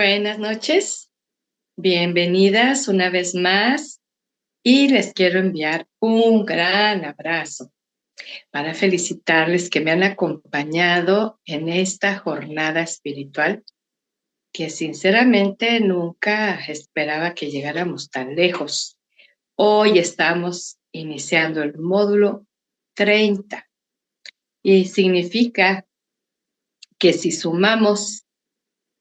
Buenas noches, bienvenidas una vez más y les quiero enviar un gran abrazo para felicitarles que me han acompañado en esta jornada espiritual que sinceramente nunca esperaba que llegáramos tan lejos. Hoy estamos iniciando el módulo 30 y significa que si sumamos,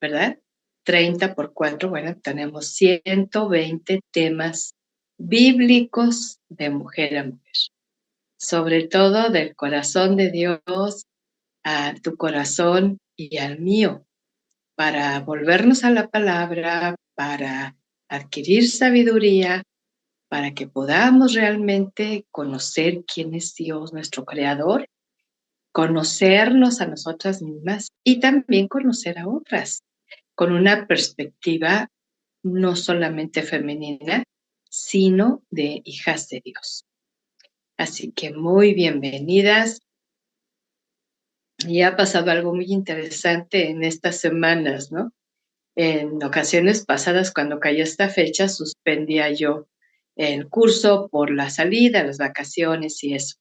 ¿verdad? 30 por 4, bueno, tenemos 120 temas bíblicos de mujer a mujer. Sobre todo del corazón de Dios a tu corazón y al mío, para volvernos a la palabra, para adquirir sabiduría, para que podamos realmente conocer quién es Dios, nuestro creador, conocernos a nosotras mismas y también conocer a otras con una perspectiva no solamente femenina, sino de hijas de Dios. Así que muy bienvenidas. Y ha pasado algo muy interesante en estas semanas, ¿no? En ocasiones pasadas, cuando cayó esta fecha, suspendía yo el curso por la salida, las vacaciones y eso.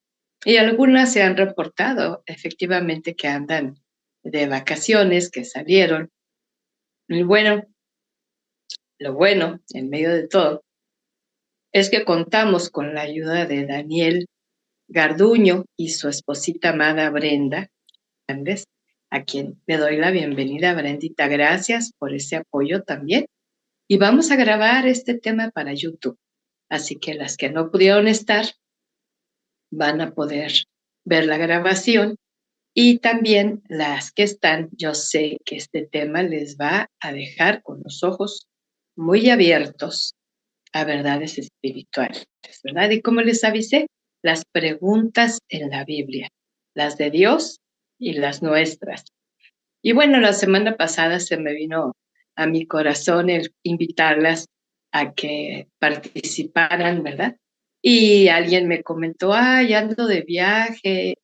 Y algunas se han reportado efectivamente que andan de vacaciones, que salieron. Y bueno, lo bueno, en medio de todo, es que contamos con la ayuda de Daniel Garduño y su esposita amada Brenda Hernández, a quien le doy la bienvenida. Brendita, gracias por ese apoyo también. Y vamos a grabar este tema para YouTube. Así que las que no pudieron estar van a poder ver la grabación y también las que están, yo sé que este tema les va a dejar con los ojos muy abiertos a verdades espirituales, ¿verdad? Y como les avisé, las preguntas en la Biblia, las de Dios y las nuestras. Y bueno, la semana pasada se me vino a mi corazón el invitarlas a que participaran, ¿verdad? Y alguien me comentó, ay, ando de viaje,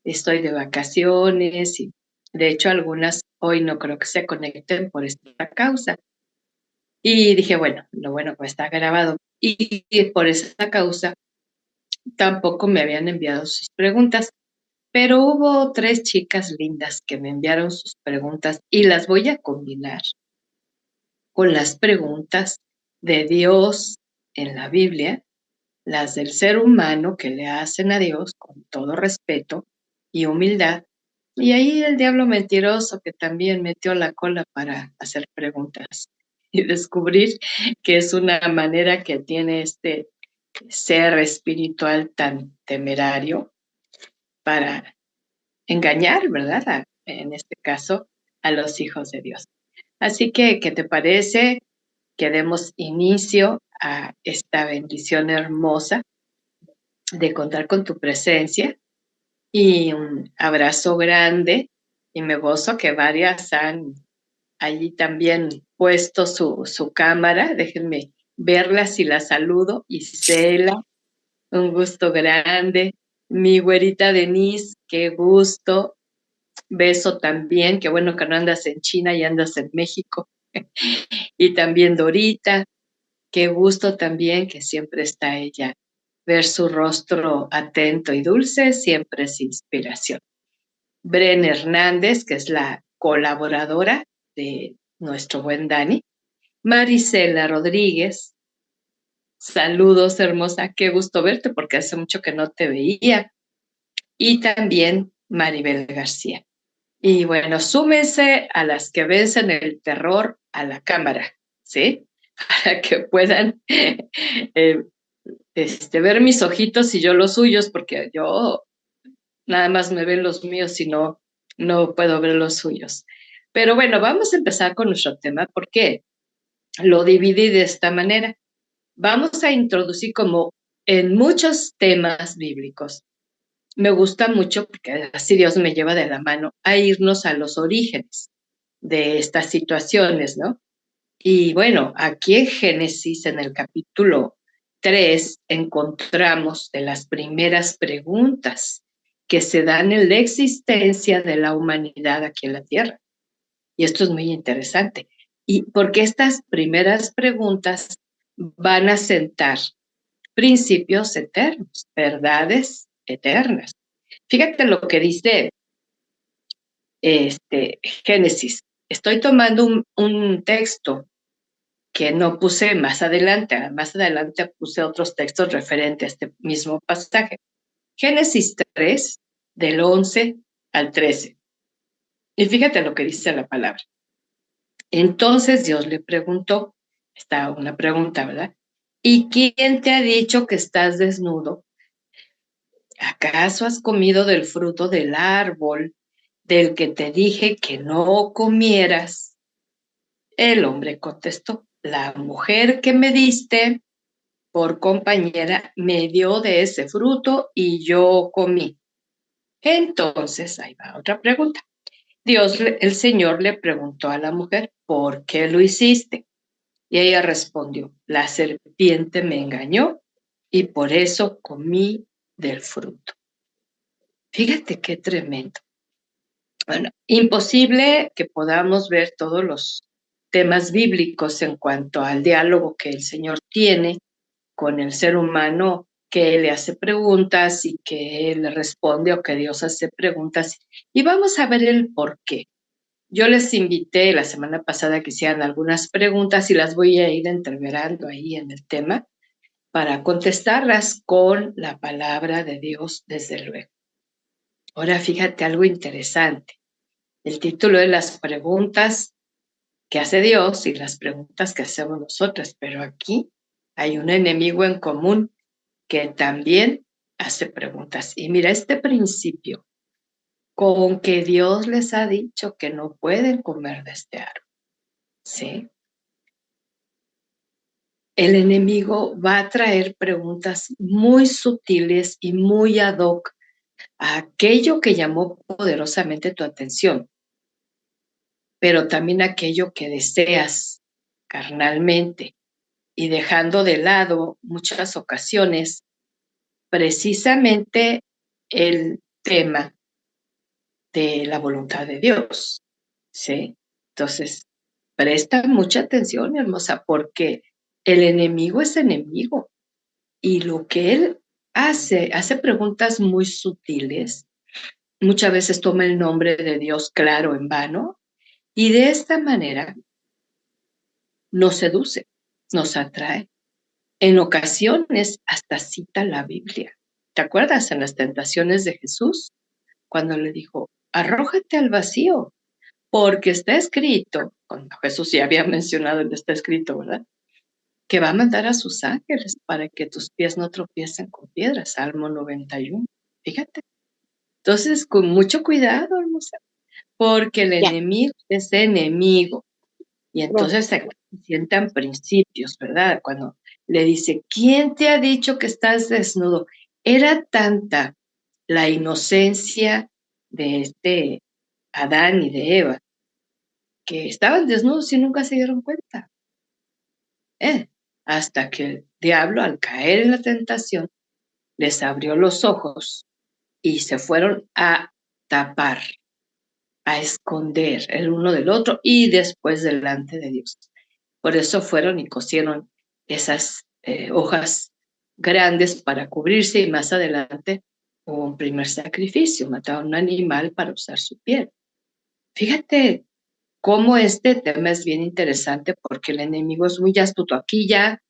estoy de vacaciones, y de hecho algunas hoy no creo que se conecten por esta causa. Y dije, bueno, lo bueno pues está grabado. Y por esa causa tampoco me habían enviado sus preguntas, pero hubo 3 chicas lindas que me enviaron sus preguntas y las voy a combinar con las preguntas de Dios en la Biblia, las del ser humano que le hacen a Dios con todo respeto y humildad, y ahí el diablo mentiroso que también metió la cola para hacer preguntas y descubrir que es una manera que tiene este ser espiritual tan temerario para engañar, ¿verdad? En este caso, a los hijos de Dios. Así que, ¿qué te parece que demos inicio a esta bendición hermosa de contar con tu presencia? Y un abrazo grande, y me gozo que varias han allí también puesto su cámara. Déjenme verlas y las saludo. Isela, un gusto grande. Mi güerita Denise, qué gusto. Beso también, qué bueno que no andas en China y andas en México. Y también Dorita, qué gusto también que siempre está ella. Ver su rostro atento y dulce siempre es inspiración. Bren Hernández, que es la colaboradora de nuestro buen Dani. Marisela Rodríguez, saludos hermosa, qué gusto verte porque hace mucho que no te veía. Y también Maribel García. Y bueno, súmense a las que vencen el terror a la cámara, ¿sí? Para que puedan ver mis ojitos y yo los suyos, porque yo nada más me ven los míos y no puedo ver los suyos. Pero bueno, vamos a empezar con nuestro tema, porque lo dividí de esta manera. Vamos a introducir, como en muchos temas bíblicos, me gusta mucho, porque así Dios me lleva de la mano, a irnos a los orígenes de estas situaciones, ¿no? Y bueno, aquí en Génesis, en el capítulo 3, encontramos de las primeras preguntas que se dan en la existencia de la humanidad aquí en la Tierra. Y esto es muy interesante. Y porque estas primeras preguntas van a sentar principios eternos, verdades eternas. Fíjate lo que dice Génesis. Estoy tomando un texto que no puse más adelante. Más adelante puse otros textos referentes a este mismo pasaje. Génesis 3, del 11 al 13. Y fíjate lo que dice la palabra. Entonces Dios le preguntó, está una pregunta, ¿verdad? ¿Y quién te ha dicho que estás desnudo? ¿Acaso has comido del fruto del árbol del que te dije que no comieras? El hombre contestó, la mujer que me diste por compañera me dio de ese fruto y yo comí. Entonces, ahí va otra pregunta. El Señor le preguntó a la mujer, ¿por qué lo hiciste? Y ella respondió, la serpiente me engañó y por eso comí del fruto. Fíjate qué tremendo. Bueno, imposible que podamos ver todos los temas bíblicos en cuanto al diálogo que el Señor tiene con el ser humano, que Él le hace preguntas y que Él le responde, o que Dios hace preguntas. Y vamos a ver el por qué. Yo les invité la semana pasada que hicieran algunas preguntas y las voy a ir entreverando ahí en el tema para contestarlas con la palabra de Dios, desde luego. Ahora fíjate algo interesante. El título de las preguntas que hace Dios y las preguntas que hacemos nosotras, pero aquí hay un enemigo en común que también hace preguntas. Y mira este principio, con que Dios les ha dicho que no pueden comer de este árbol, ¿sí? El enemigo va a traer preguntas muy sutiles y muy ad hoc a aquello que llamó poderosamente tu atención, pero también aquello que deseas carnalmente, y dejando de lado muchas ocasiones precisamente el tema de la voluntad de Dios, ¿sí? Entonces, presta mucha atención, hermosa, porque el enemigo es enemigo y lo que él hace preguntas muy sutiles, muchas veces toma el nombre de Dios claro en vano y de esta manera nos seduce, nos atrae. En ocasiones hasta cita la Biblia. ¿Te acuerdas en las tentaciones de Jesús? Cuando le dijo, arrójate al vacío, porque está escrito, cuando Jesús ya había mencionado en está escrito, ¿verdad? Que va a mandar a sus ángeles para que tus pies no tropiecen con piedras, Salmo 91. Fíjate. Entonces, con mucho cuidado, hermosa, porque el enemigo es enemigo. Y entonces se sientan principios, ¿verdad? Cuando le dice, ¿quién te ha dicho que estás desnudo? Era tanta la inocencia de Adán y de Eva, que estaban desnudos y nunca se dieron cuenta. Hasta que el diablo, al caer en la tentación, les abrió los ojos y se fueron a tapar, a esconder el uno del otro y después delante de Dios. Por eso fueron y cosieron esas hojas grandes para cubrirse, y más adelante hubo un primer sacrificio, mataron un animal para usar su piel. Fíjate cómo este tema es bien interesante, porque el enemigo es muy astuto. Aquí ya,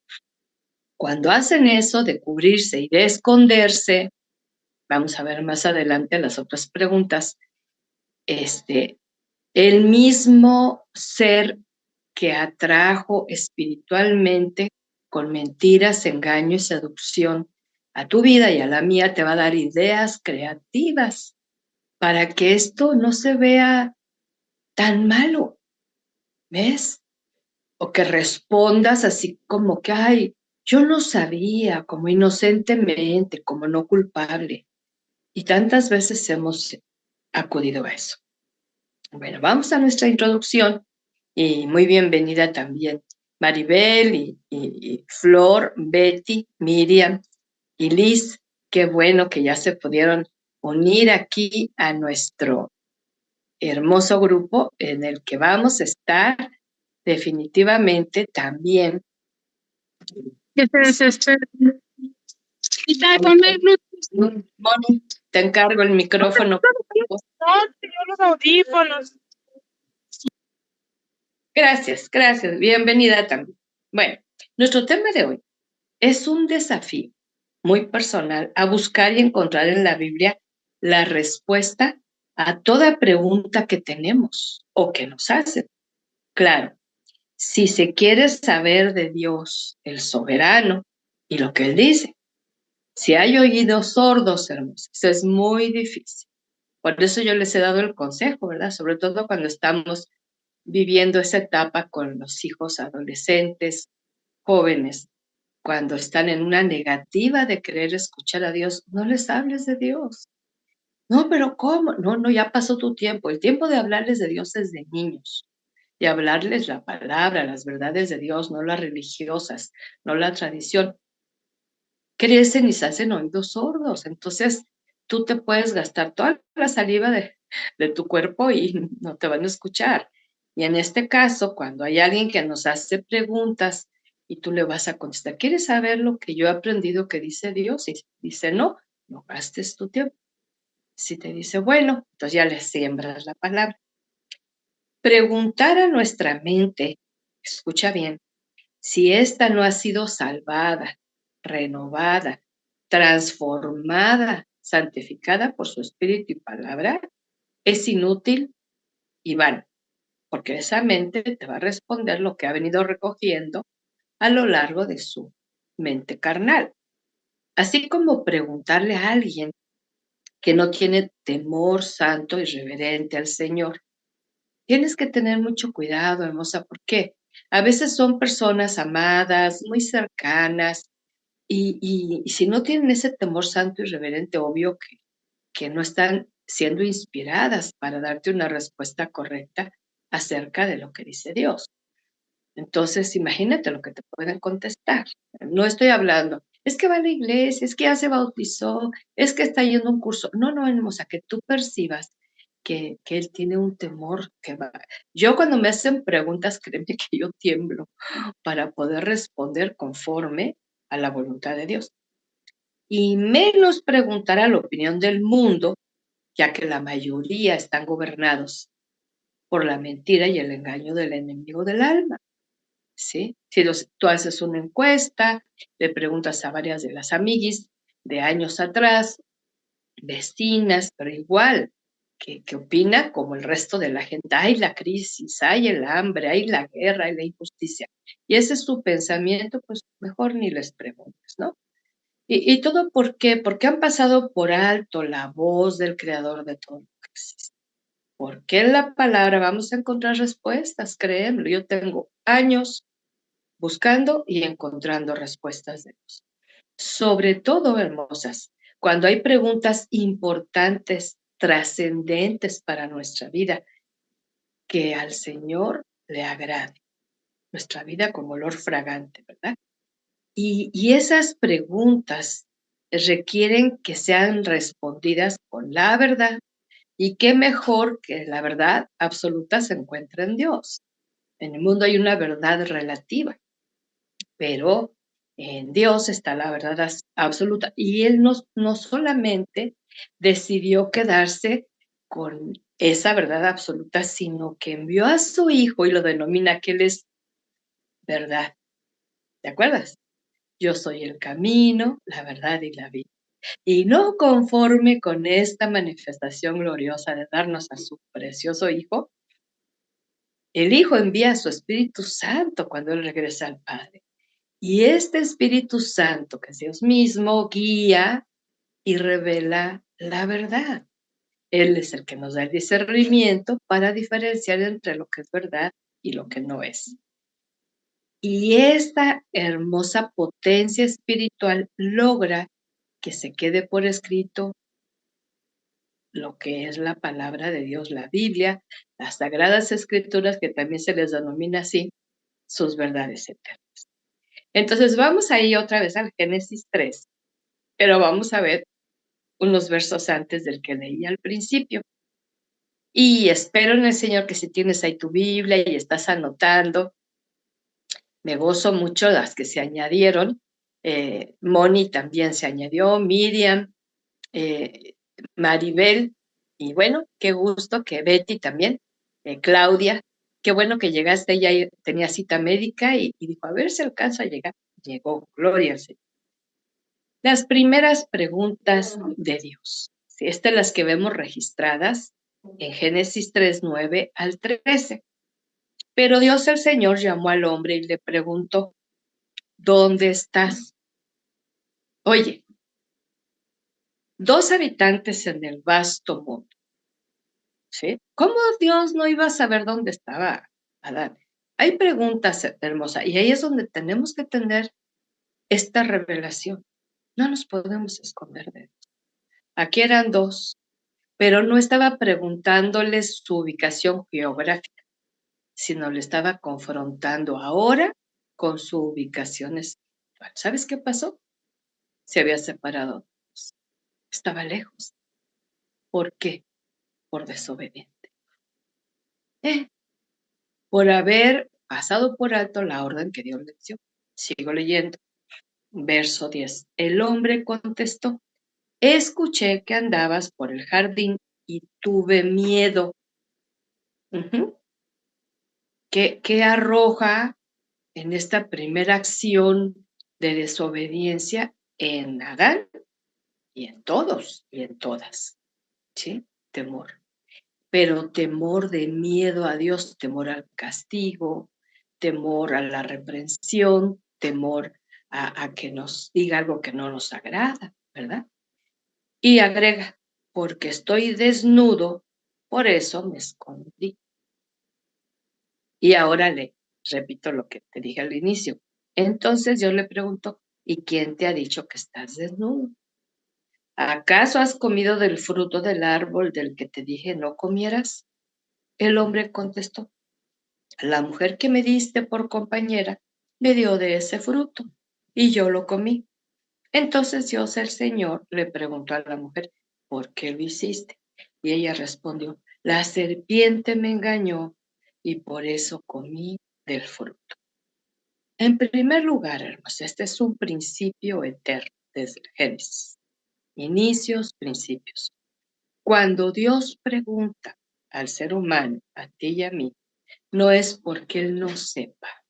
cuando hacen eso de cubrirse y de esconderse, vamos a ver más adelante las otras preguntas, el mismo ser que atrajo espiritualmente con mentiras, engaño y seducción a tu vida y a la mía, te va a dar ideas creativas para que esto no se vea tan malo, ¿ves? O que respondas así como que, ay, yo no sabía, como inocentemente, como no culpable. Y tantas veces hemos acudido a eso. Bueno, vamos a nuestra introducción y muy bienvenida también Maribel y Flor, Betty, Miriam y Liz. Qué bueno que ya se pudieron unir aquí a nuestro hermoso grupo en el que vamos a estar definitivamente también. Que se desespera. Quita, ponme el Bluetooth. Moni, te encargo el micrófono. No, tengo los audífonos. Gracias, gracias. Bienvenida también. Bueno, nuestro tema de hoy es un desafío muy personal a buscar y encontrar en la Biblia la respuesta a toda pregunta que tenemos o que nos hacen. Claro, si se quiere saber de Dios, el soberano, y lo que Él dice. Si hay oídos sordos, hermosos, es muy difícil. Por eso yo les he dado el consejo, ¿verdad? Sobre todo cuando estamos viviendo esa etapa con los hijos adolescentes, jóvenes, cuando están en una negativa de querer escuchar a Dios, no les hables de Dios. No, pero ¿cómo? No, no, ya pasó tu tiempo. El tiempo de hablarles de Dios es de niños. De hablarles la palabra, las verdades de Dios, no las religiosas, no la tradición. Crecen y se hacen oídos sordos. Entonces, tú te puedes gastar toda la saliva de tu cuerpo y no te van a escuchar. Y en este caso, cuando hay alguien que nos hace preguntas y tú le vas a contestar, ¿quieres saber lo que yo he aprendido que dice Dios? Y dice, no, no gastes tu tiempo. Si te dice, bueno, entonces ya le siembras la palabra. Preguntar a nuestra mente, escucha bien, si ésta no ha sido salvada, renovada, transformada, santificada por su espíritu y palabra, es inútil y vano, porque esa mente te va a responder lo que ha venido recogiendo a lo largo de su mente carnal. Así como preguntarle a alguien que no tiene temor santo y reverente al Señor. Tienes que tener mucho cuidado, hermosa, porque a veces son personas amadas, muy cercanas, y si no tienen ese temor santo y reverente, obvio que no están siendo inspiradas para darte una respuesta correcta acerca de lo que dice Dios. Entonces, imagínate lo que te pueden contestar. No estoy hablando, es que va a la iglesia, es que ya se bautizó, es que está yendo a un curso. No, no, hermosa, que tú percibas que él tiene un temor que va. Yo cuando me hacen preguntas, créeme que yo tiemblo para poder responder conforme a la voluntad de Dios. Y menos preguntar a la opinión del mundo, ya que la mayoría están gobernados por la mentira y el engaño del enemigo del alma. ¿Sí? Si tú haces una encuesta, le preguntas a varias de las amiguis de años atrás, vecinas, pero igual, que opina como el resto de la gente. Hay la crisis, hay el hambre, hay la guerra, hay la injusticia. Y ese es su pensamiento, pues mejor ni les preguntes, ¿no? ¿Y todo por qué? Porque han pasado por alto la voz del creador de todo lo que existe. Porque en la palabra vamos a encontrar respuestas, créemelo. Yo tengo años buscando y encontrando respuestas de Dios. Sobre todo, hermosas, cuando hay preguntas importantes, trascendentes para nuestra vida, que al Señor le agrade. Nuestra vida como olor fragante, ¿verdad? Y esas preguntas requieren que sean respondidas con la verdad. Y qué mejor que la verdad absoluta se encuentra en Dios. En el mundo hay una verdad relativa, pero en Dios está la verdad absoluta. Y Él no solamente decidió quedarse con esa verdad absoluta, sino que envió a su Hijo y lo denomina que Él es verdad. ¿Te acuerdas? Yo soy el camino, la verdad y la vida. Y no conforme con esta manifestación gloriosa de darnos a su precioso Hijo, el Hijo envía a su Espíritu Santo cuando Él regresa al Padre. Y este Espíritu Santo, que es Dios mismo, guía y revela la verdad. Él es el que nos da el discernimiento para diferenciar entre lo que es verdad y lo que no es. Y esta hermosa potencia espiritual logra que se quede por escrito lo que es la palabra de Dios, la Biblia, las sagradas escrituras, que también se les denomina así, sus verdades eternas. Entonces vamos ahí otra vez al Génesis 3, pero vamos a ver unos versos antes del que leí al principio. Y espero en el Señor que si tienes ahí tu Biblia y estás anotando, me gozo mucho las que se añadieron. Moni también se añadió, Miriam, Maribel, y bueno, qué gusto que Betty también, Claudia, qué bueno que llegaste, ella tenía cita médica y dijo, a ver si alcanzo a llegar. Llegó, gloria al Señor. Las primeras preguntas de Dios. Sí, estas las que vemos registradas en Génesis 3:9 al 13. Pero Dios el Señor llamó al hombre y le preguntó, ¿dónde estás? Oye, 2 habitantes en el vasto mundo, ¿sí? ¿Cómo Dios no iba a saber dónde estaba Adán? Hay preguntas hermosas y ahí es donde tenemos que tener esta revelación. No nos podemos esconder de Dios. Aquí eran 2, pero no estaba preguntándoles su ubicación geográfica, sino le estaba confrontando ahora con su ubicación espiritual. ¿Sabes qué pasó? Se había separado. Estaba lejos. ¿Por qué? Por desobediente. Por haber pasado por alto la orden que Dios le dio. Sigo leyendo. Verso 10. El hombre contestó, escuché que andabas por el jardín y tuve miedo. ¿Qué arroja en esta primera acción de desobediencia en Adán y en todos y en todas? ¿Sí? Temor. Pero temor de miedo a Dios, temor al castigo, temor a la reprensión, temor a que nos diga algo que no nos agrada, ¿verdad? Y agrega, porque estoy desnudo, por eso me escondí. Y ahora le repito lo que te dije al inicio. Entonces yo le pregunto, ¿y quién te ha dicho que estás desnudo? ¿Acaso has comido del fruto del árbol del que te dije no comieras? El hombre contestó, la mujer que me diste por compañera me dio de ese fruto y yo lo comí. Entonces Dios el Señor le preguntó a la mujer, ¿por qué lo hiciste? Y ella respondió, la serpiente me engañó y por eso comí del fruto. En primer lugar, hermanos, este es un principio eterno desde el Génesis. Inicios, principios. Cuando Dios pregunta al ser humano, a ti y a mí, no es porque Él no sepa,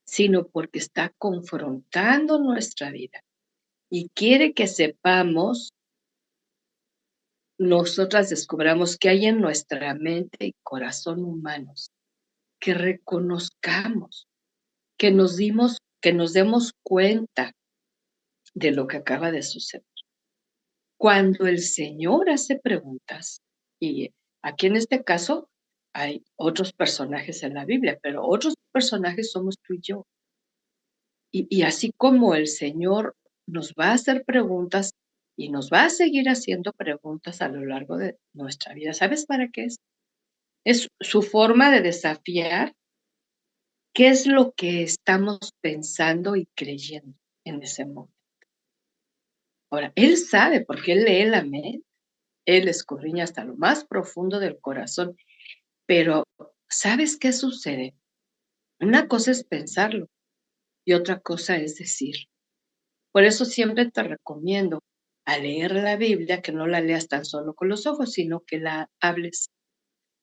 sino porque está confrontando nuestra vida y quiere que sepamos, nosotras descubramos que hay en nuestra mente y corazón humanos, que reconozcamos, que nos demos cuenta de lo que acaba de suceder. Cuando el Señor hace preguntas, y aquí en este caso hay otros personajes en la Biblia, pero otros personajes somos tú y yo. Y así como el Señor nos va a hacer preguntas y nos va a seguir haciendo preguntas a lo largo de nuestra vida, ¿sabes para qué es? Es su forma de desafiar qué es lo que estamos pensando y creyendo en ese momento. Ahora, Él sabe porque Él lee la mente, Él escudriña hasta lo más profundo del corazón, pero ¿sabes qué sucede? Una cosa es pensarlo y otra cosa es decir. Por eso siempre te recomiendo a leer la Biblia, que no la leas tan solo con los ojos, sino que la hables,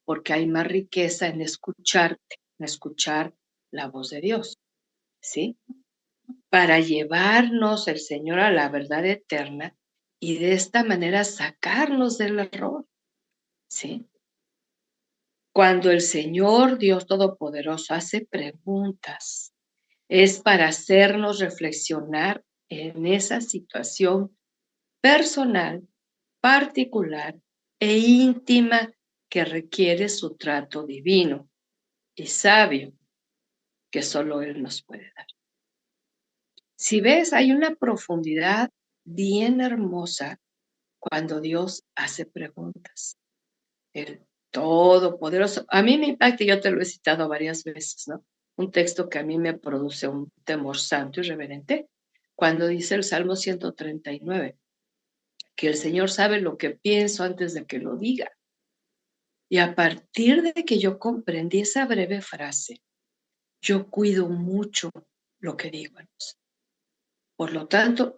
porque hay más riqueza en escucharte, en escuchar la voz de Dios, ¿sí? Para llevarnos el Señor a la verdad eterna y de esta manera sacarnos del error, ¿sí? Cuando el Señor Dios Todopoderoso hace preguntas, es para hacernos reflexionar en esa situación personal, particular e íntima que requiere su trato divino y sabio que solo Él nos puede dar. Si ves, hay una profundidad bien hermosa cuando Dios hace preguntas. El Todopoderoso. A mí me impacta, y yo te lo he citado varias veces, ¿no? Un texto que a mí me produce un temor santo y reverente, cuando dice el Salmo 139, que el Señor sabe lo que pienso antes de que lo diga. Y a partir de que yo comprendí esa breve frase, yo cuido mucho lo que digo. Por lo tanto,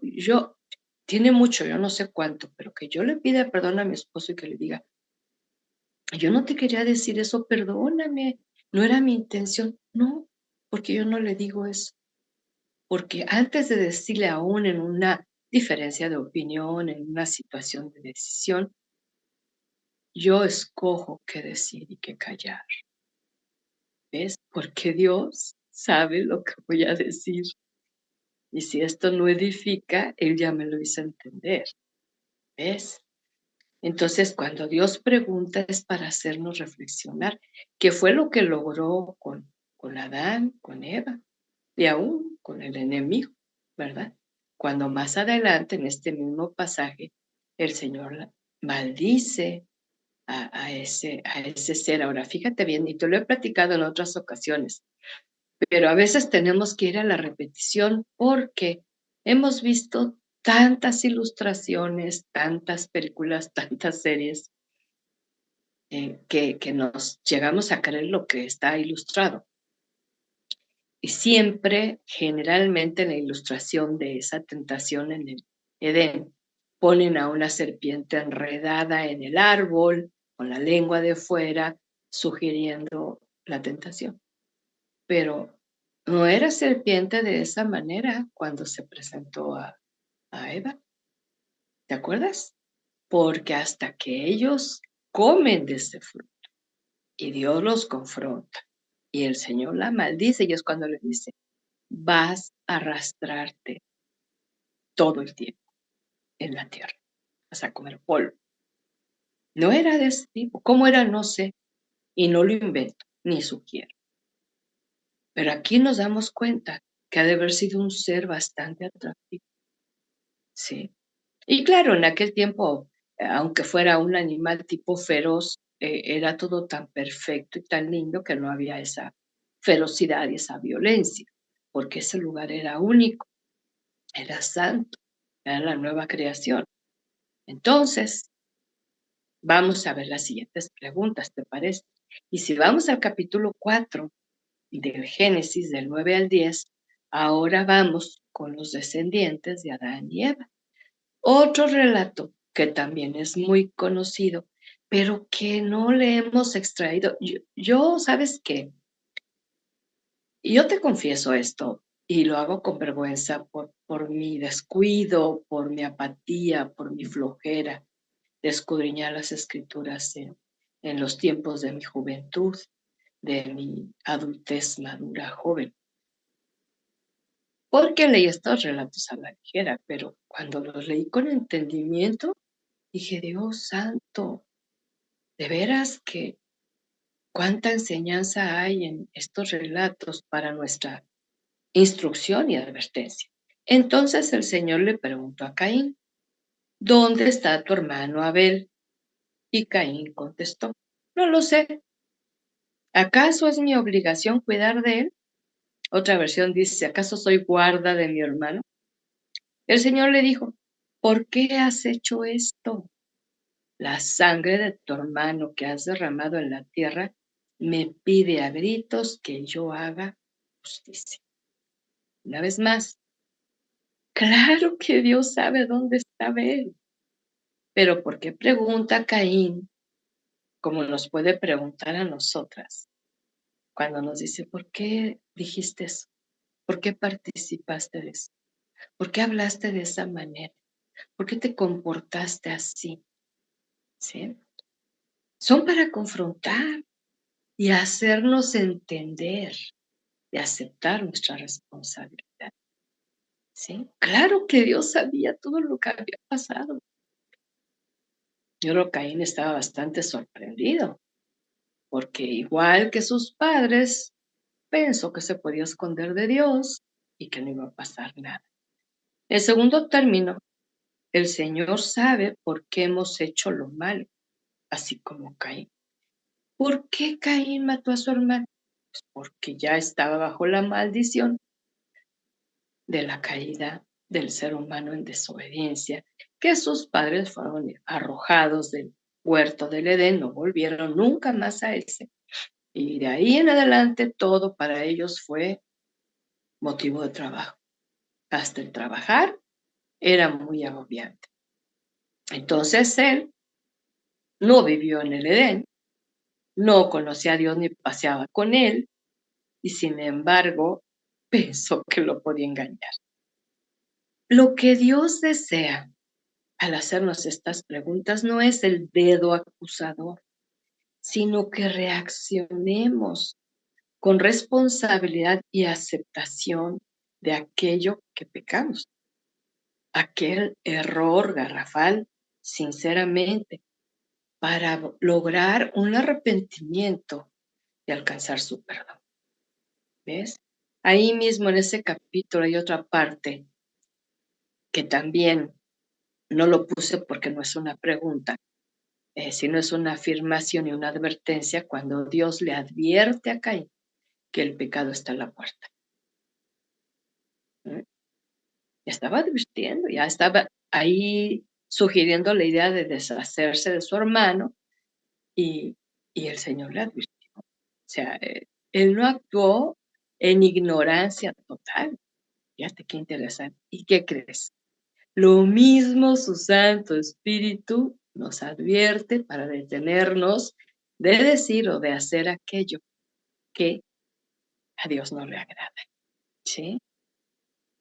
tiene mucho, yo no sé cuánto, pero que yo le pida perdón a mi esposo y que le diga, yo no te quería decir eso, perdóname, no era mi intención. No, porque yo no le digo eso. Porque antes de decirle aún en una diferencia de opinión, en una situación de decisión, yo escojo qué decir y qué callar. ¿Ves? Porque Dios sabe lo que voy a decir. Y si esto no edifica, Él ya me lo hizo entender. ¿Ves? Entonces, cuando Dios pregunta es para hacernos reflexionar, qué fue lo que logró con Adán, con Eva y aún con el enemigo, ¿verdad? Cuando más adelante en este mismo pasaje el Señor maldice a ese ser. Ahora, fíjate bien, y te lo he platicado en otras ocasiones, pero a veces tenemos que ir a la repetición porque hemos visto tantas ilustraciones, tantas películas, tantas series, que nos llegamos a creer lo que está ilustrado. Y siempre, generalmente, en la ilustración de esa tentación en el Edén, ponen a una serpiente enredada en el árbol, con la lengua de fuera, sugiriendo la tentación. Pero no era serpiente de esa manera cuando se presentó a Eva. ¿Te acuerdas? Porque hasta que ellos comen de ese fruto y Dios los confronta y el Señor la maldice, y es cuando le dice, vas a arrastrarte todo el tiempo en la tierra, vas a comer polvo. No era de ese tipo. ¿Cómo era? No sé, y no lo invento, ni sugiero. Pero aquí nos damos cuenta que ha de haber sido un ser bastante atractivo. Sí. Y claro, en aquel tiempo, aunque fuera un animal tipo feroz, era todo tan perfecto y tan lindo que no había esa ferocidad y esa violencia, porque ese lugar era único, era santo, era la nueva creación. Entonces, vamos a ver las siguientes preguntas, ¿te parece? Y si vamos al capítulo 4 del Génesis, del 9 al 10, ahora vamos con los descendientes de Adán y Eva. Otro relato que también es muy conocido, pero que no le hemos extraído. ¿Sabes qué? Yo te confieso esto y lo hago con vergüenza por mi descuido, por mi apatía, por mi flojera de escudriñar las escrituras en los tiempos de mi juventud, de mi adultez madura joven. Porque leí estos relatos a la ligera, pero cuando los leí con entendimiento, dije, Dios santo, de veras que cuánta enseñanza hay en estos relatos para nuestra instrucción y advertencia. Entonces el Señor le preguntó a Caín, ¿dónde está tu hermano Abel? Y Caín contestó, no lo sé. ¿Acaso es mi obligación cuidar de él? Otra versión dice, ¿acaso soy guarda de mi hermano? El Señor le dijo, ¿por qué has hecho esto? La sangre de tu hermano que has derramado en la tierra me pide a gritos que yo haga justicia. Una vez más, claro que Dios sabe dónde está Abel, pero ¿por qué pregunta a Caín como nos puede preguntar a nosotras cuando nos dice, ¿por qué dijiste eso? ¿Por qué participaste de eso? ¿Por qué hablaste de esa manera? ¿Por qué te comportaste así? ¿Sí? Son para confrontar y hacernos entender y aceptar nuestra responsabilidad. ¿Sí? Claro que Dios sabía todo lo que había pasado. Yo creo que Caín estaba bastante sorprendido, porque igual que sus padres, pensó que se podía esconder de Dios y que no iba a pasar nada. En segundo término, el Señor sabe por qué hemos hecho lo malo, así como Caín. ¿Por qué Caín mató a su hermano? Pues porque ya estaba bajo la maldición de la caída del ser humano en desobediencia, que sus padres fueron arrojados del huerto del Edén, no volvieron nunca más a ese. Y de ahí en adelante todo para ellos fue motivo de trabajo. Hasta el trabajar era muy agobiante. Entonces él no vivió en el Edén, no conocía a Dios ni paseaba con él, y sin embargo pensó que lo podía engañar. Lo que Dios desea al hacernos estas preguntas no es el dedo acusador, sino que reaccionemos con responsabilidad y aceptación de aquello que pecamos, aquel error garrafal, sinceramente, para lograr un arrepentimiento y alcanzar su perdón. ¿Ves? Ahí mismo en ese capítulo hay otra parte que también no lo puse porque no es una pregunta, sino es una afirmación y una advertencia cuando Dios le advierte a Caín que el pecado está a la puerta. Ya estaba advirtiendo, ya estaba ahí sugiriendo la idea de deshacerse de su hermano y el Señor le advirtió. O sea, él no actuó en ignorancia total. Fíjate qué interesante. ¿Y qué crees? Lo mismo su Santo Espíritu nos advierte para detenernos de decir o de hacer aquello que a Dios no le agrada. ¿Sí?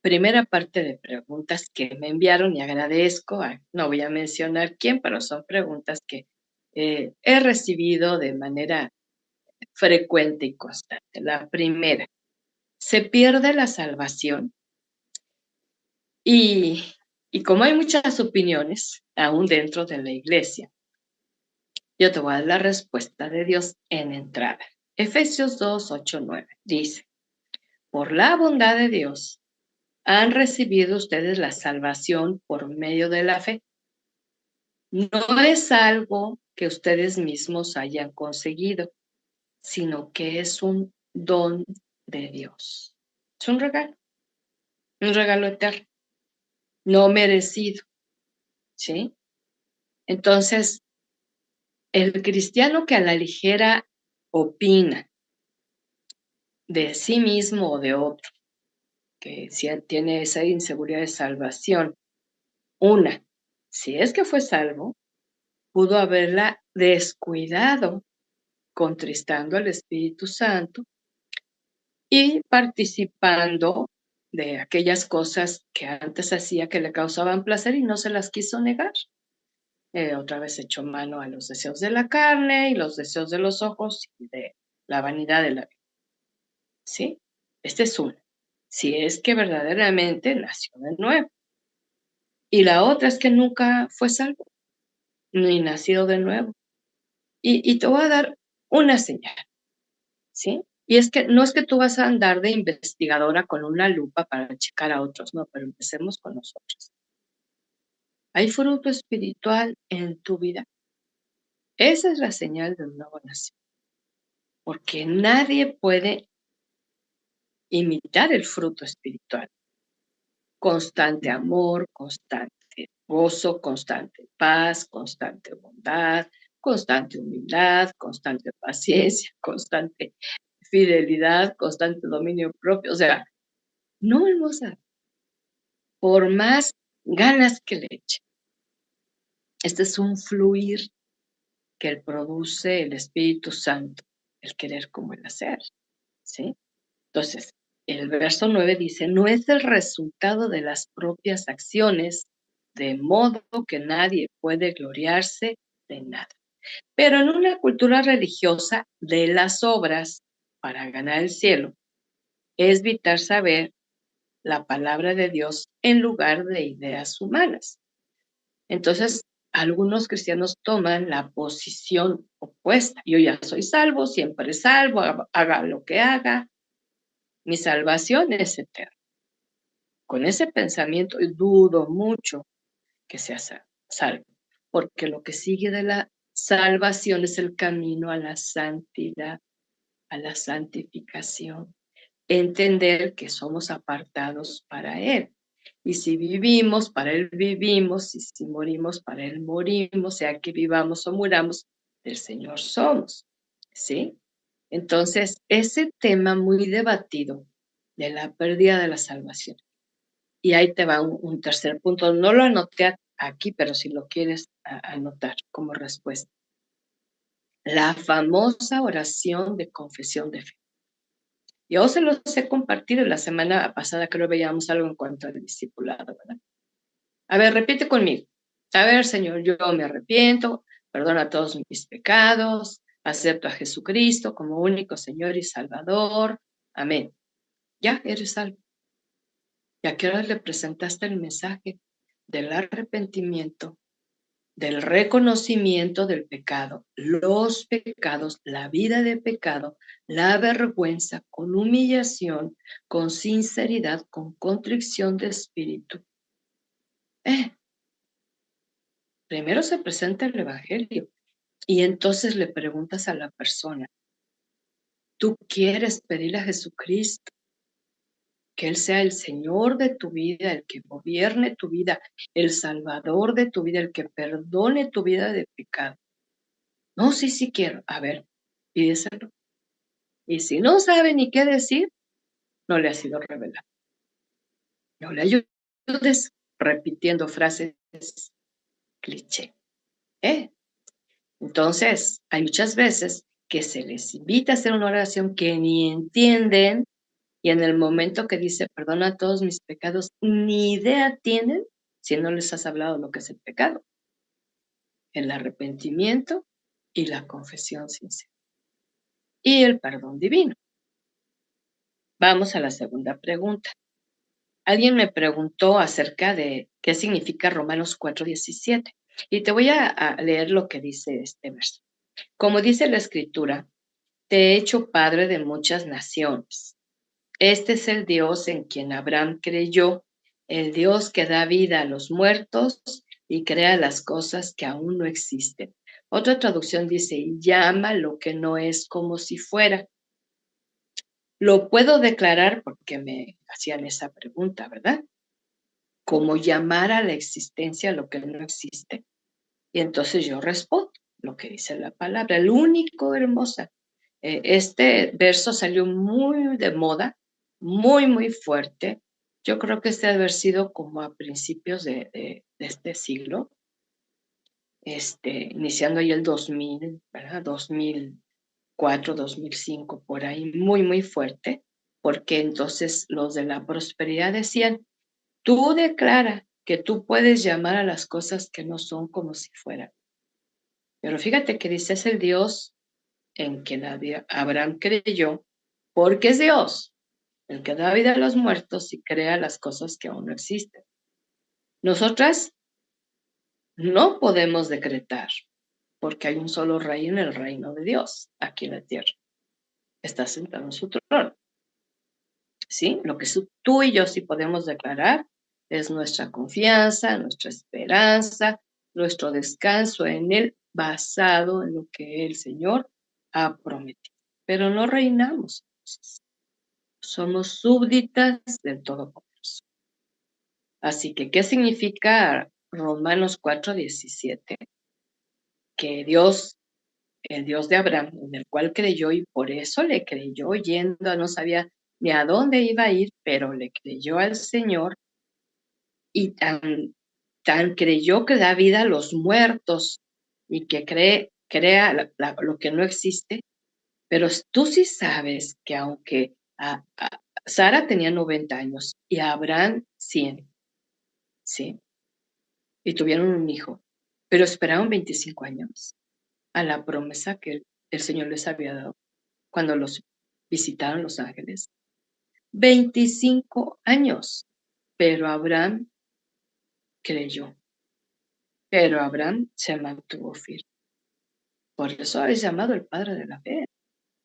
Primera parte de preguntas que me enviaron y agradezco. No voy a mencionar quién, pero son preguntas que he recibido de manera frecuente y constante. La primera, ¿se pierde la salvación? Y como hay muchas opiniones, aún dentro de la iglesia, yo te voy a dar la respuesta de Dios en entrada. Efesios 2, 8, 9 dice, por la bondad de Dios, han recibido ustedes la salvación por medio de la fe. No es algo que ustedes mismos hayan conseguido, sino que es un don de Dios. Es un regalo eterno, no merecido, ¿sí? Entonces, el cristiano que a la ligera opina de sí mismo o de otro, que si tiene esa inseguridad de salvación, si es que fue salvo, pudo haberla descuidado, contristando al Espíritu Santo y participando de aquellas cosas que antes hacía que le causaban placer y no se las quiso negar. Otra vez echó mano a los deseos de la carne y los deseos de los ojos y de la vanidad de la vida. ¿Sí? Este es uno. Si es que verdaderamente nació de nuevo. Y la otra es que nunca fue salvo, ni nacido de nuevo. Y te voy a dar una señal, ¿sí? Y es que no es que tú vas a andar de investigadora con una lupa para checar a otros, no, pero empecemos con nosotros. ¿Hay fruto espiritual en tu vida? Esa es la señal de un nuevo nacido. Porque nadie puede imitar el fruto espiritual. Constante amor, constante gozo, constante paz, constante bondad, constante humildad, constante paciencia, constante fidelidad, constante dominio propio. O sea, no, hermosa, por más ganas que le eche. Este es un fluir que produce el Espíritu Santo, el querer como el hacer, ¿sí? Entonces, el verso 9 dice, no es el resultado de las propias acciones, de modo que nadie puede gloriarse de nada. Pero en una cultura religiosa de las obras para ganar el cielo, es vital saber la palabra de Dios en lugar de ideas humanas. Entonces, algunos cristianos toman la posición opuesta. Yo ya soy salvo, siempre salvo, haga lo que haga. Mi salvación es eterna. Con ese pensamiento dudo mucho que sea salvo, porque lo que sigue de la salvación es el camino a la santidad, a la santificación. Entender que somos apartados para Él. Y si vivimos, para Él vivimos, y si morimos, para Él morimos, sea que vivamos o muramos, del Señor somos, ¿sí? Entonces, ese tema muy debatido de la pérdida de la salvación. Y ahí te va un tercer punto. No lo anoté aquí, pero si lo quieres anotar como respuesta. La famosa oración de confesión de fe. Yo se los he compartido la semana pasada, creo que veíamos algo en cuanto al discipulado, ¿verdad? A ver, repite conmigo. A ver, Señor, yo me arrepiento, perdona todos mis pecados, acepto a Jesucristo como único Señor y Salvador. Amén. Ya eres salvo. ¿Y a qué hora le presentaste el mensaje del arrepentimiento, del reconocimiento del pecado, los pecados, la vida de pecado, la vergüenza, con humillación, con sinceridad, con contrición de espíritu? Primero se presenta el Evangelio y entonces le preguntas a la persona, ¿tú quieres pedirle a Jesucristo que Él sea el Señor de tu vida, el que gobierne tu vida, el Salvador de tu vida, el que perdone tu vida de pecado? No, sí, sí quiero. A ver, pídeselo. Y si no sabe ni qué decir, no le ha sido revelado. No le ayudes repitiendo frases cliché. Entonces, hay muchas veces que se les invita a hacer una oración que ni entienden, y en el momento que dice, perdona todos mis pecados, ni idea tienen si no les has hablado lo que es el pecado, el arrepentimiento y la confesión sincera y el perdón divino. Vamos a la segunda pregunta. Alguien me preguntó acerca de qué significa Romanos 4:17 y te voy a leer lo que dice este verso. Como dice la Escritura, te he hecho padre de muchas naciones. Este es el Dios en quien Abraham creyó, el Dios que da vida a los muertos y crea las cosas que aún no existen. Otra traducción dice, llama lo que no es como si fuera. Lo puedo declarar porque me hacían esa pregunta, ¿verdad? ¿Cómo llamar a la existencia lo que no existe? Y entonces yo respondo lo que dice la palabra. El único, hermosa. Este verso salió muy de moda, muy, muy fuerte. Yo creo que este debe haber sido como a principios de este siglo, iniciando ahí el 2000, ¿verdad? 2004, 2005, por ahí, muy, muy fuerte, porque entonces los de la prosperidad decían, tú declara que tú puedes llamar a las cosas que no son como si fueran. Pero fíjate que dice, es el Dios en quien Abraham creyó, porque es Dios, el que da vida a los muertos y crea las cosas que aún no existen. Nosotras no podemos decretar, porque hay un solo rey en el reino de Dios, aquí en la tierra. Está sentado en su trono. ¿Sí? Lo que tú y yo sí podemos declarar es nuestra confianza, nuestra esperanza, nuestro descanso en Él, basado en lo que el Señor ha prometido. Pero no reinamos. Somos súbditas del Todopoderoso. Así que, ¿qué significa Romanos 4:17? Que Dios, el Dios de Abraham, en el cual creyó y por eso le creyó yendo, no sabía ni a dónde iba a ir, pero le creyó al Señor y tan creyó que da vida a los muertos y que crea lo que no existe. Pero tú sí sabes que aunque Sara tenía 90 años y Abraham 100, ¿sí? Y tuvieron un hijo, pero esperaron 25 años a la promesa que el Señor les había dado cuando los visitaron los ángeles. 25 años, pero Abraham creyó, pero Abraham se mantuvo firme. Por eso es llamado el padre de la fe,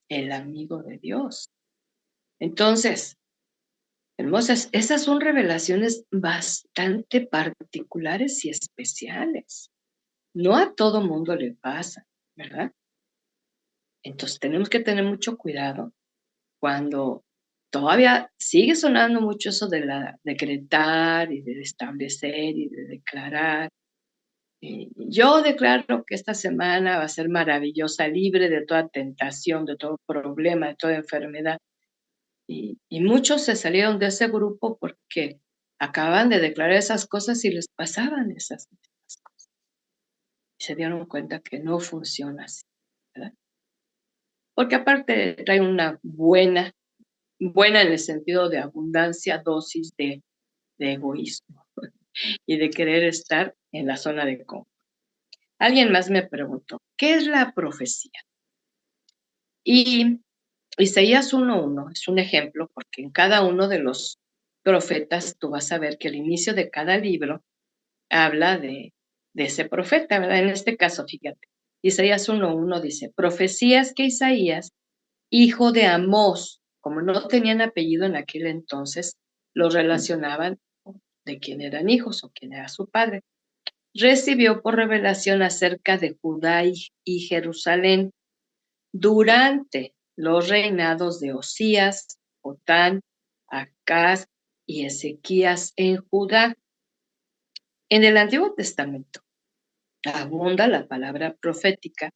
el amigo de Dios. Entonces, hermosas, esas son revelaciones bastante particulares y especiales. No a todo mundo le pasa, ¿verdad? Entonces tenemos que tener mucho cuidado cuando todavía sigue sonando mucho eso de decretar y de establecer y de declarar. Yo declaro que esta semana va a ser maravillosa, libre de toda tentación, de todo problema, de toda enfermedad. Y muchos se salieron de ese grupo porque acaban de declarar esas cosas y les pasaban esas mismas cosas. Y se dieron cuenta que no funciona así, ¿verdad? Porque aparte trae una buena en el sentido de abundancia, dosis de egoísmo y de querer estar en la zona de confort. Alguien más me preguntó, ¿qué es la profecía? Y Isaías 1:1 es un ejemplo porque en cada uno de los profetas tú vas a ver que el inicio de cada libro habla de ese profeta, ¿verdad? En este caso, fíjate, Isaías 1:1 dice, profecías que Isaías, hijo de Amós, como no tenían apellido en aquel entonces, los relacionaban de quién eran hijos o quién era su padre. Recibió por revelación acerca de Judá y Jerusalén durante los reinados de Osías, Jotán, Acaz y Ezequías en Judá. En el Antiguo Testamento abunda la palabra profética,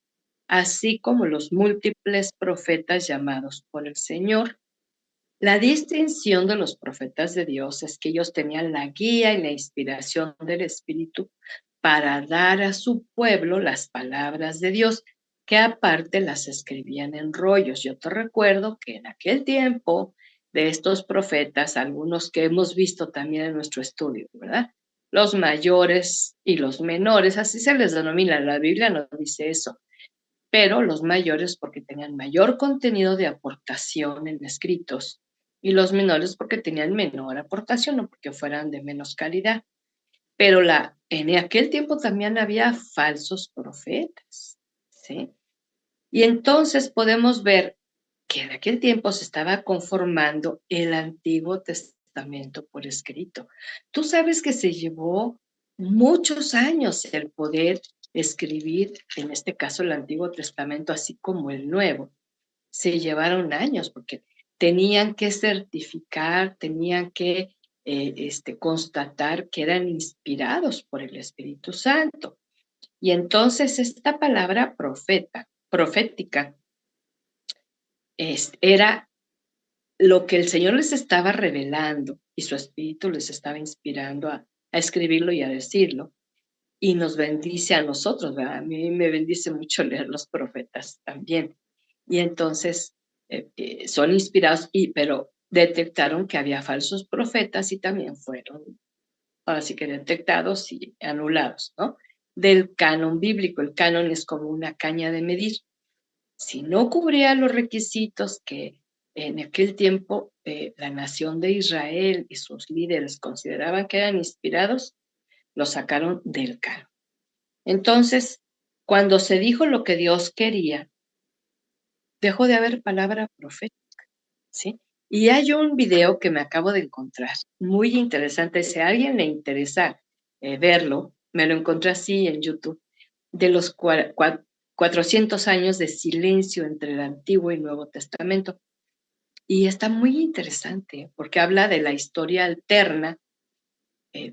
así como los múltiples profetas llamados por el Señor. La distinción de los profetas de Dios es que ellos tenían la guía y la inspiración del Espíritu para dar a su pueblo las palabras de Dios, que aparte las escribían en rollos. Yo te recuerdo que en aquel tiempo de estos profetas, algunos que hemos visto también en nuestro estudio, ¿verdad? Los mayores y los menores, así se les denomina, la Biblia no dice eso, pero los mayores porque tenían mayor contenido de aportación en escritos y los menores porque tenían menor aportación o porque fueran de menos calidad. Pero en aquel tiempo también había falsos profetas, ¿sí? Y entonces podemos ver que en aquel tiempo se estaba conformando el Antiguo Testamento por escrito. Tú sabes que se llevó muchos años el poder escribir, en este caso el Antiguo Testamento, así como el Nuevo. Se llevaron años porque tenían que certificar, tenían que constatar que eran inspirados por el Espíritu Santo. Y entonces esta palabra profética, era lo que el Señor les estaba revelando y su Espíritu les estaba inspirando a escribirlo y a decirlo. Y nos bendice a nosotros, ¿verdad? A mí me bendice mucho leer los profetas también. Y entonces son inspirados, pero detectaron que había falsos profetas y también fueron, así que detectados y anulados, ¿no? Del canon bíblico. El canon es como una caña de medir. Si no cubría los requisitos que en aquel tiempo la nación de Israel y sus líderes consideraban que eran inspirados, lo sacaron del canon. Entonces, cuando se dijo lo que Dios quería, dejó de haber palabra profética, ¿sí? Y hay un video que me acabo de encontrar, muy interesante. Si a alguien le interesa verlo, me lo encontré así en YouTube, de los 400 años de silencio entre el Antiguo y Nuevo Testamento. Y está muy interesante porque habla de la historia alterna,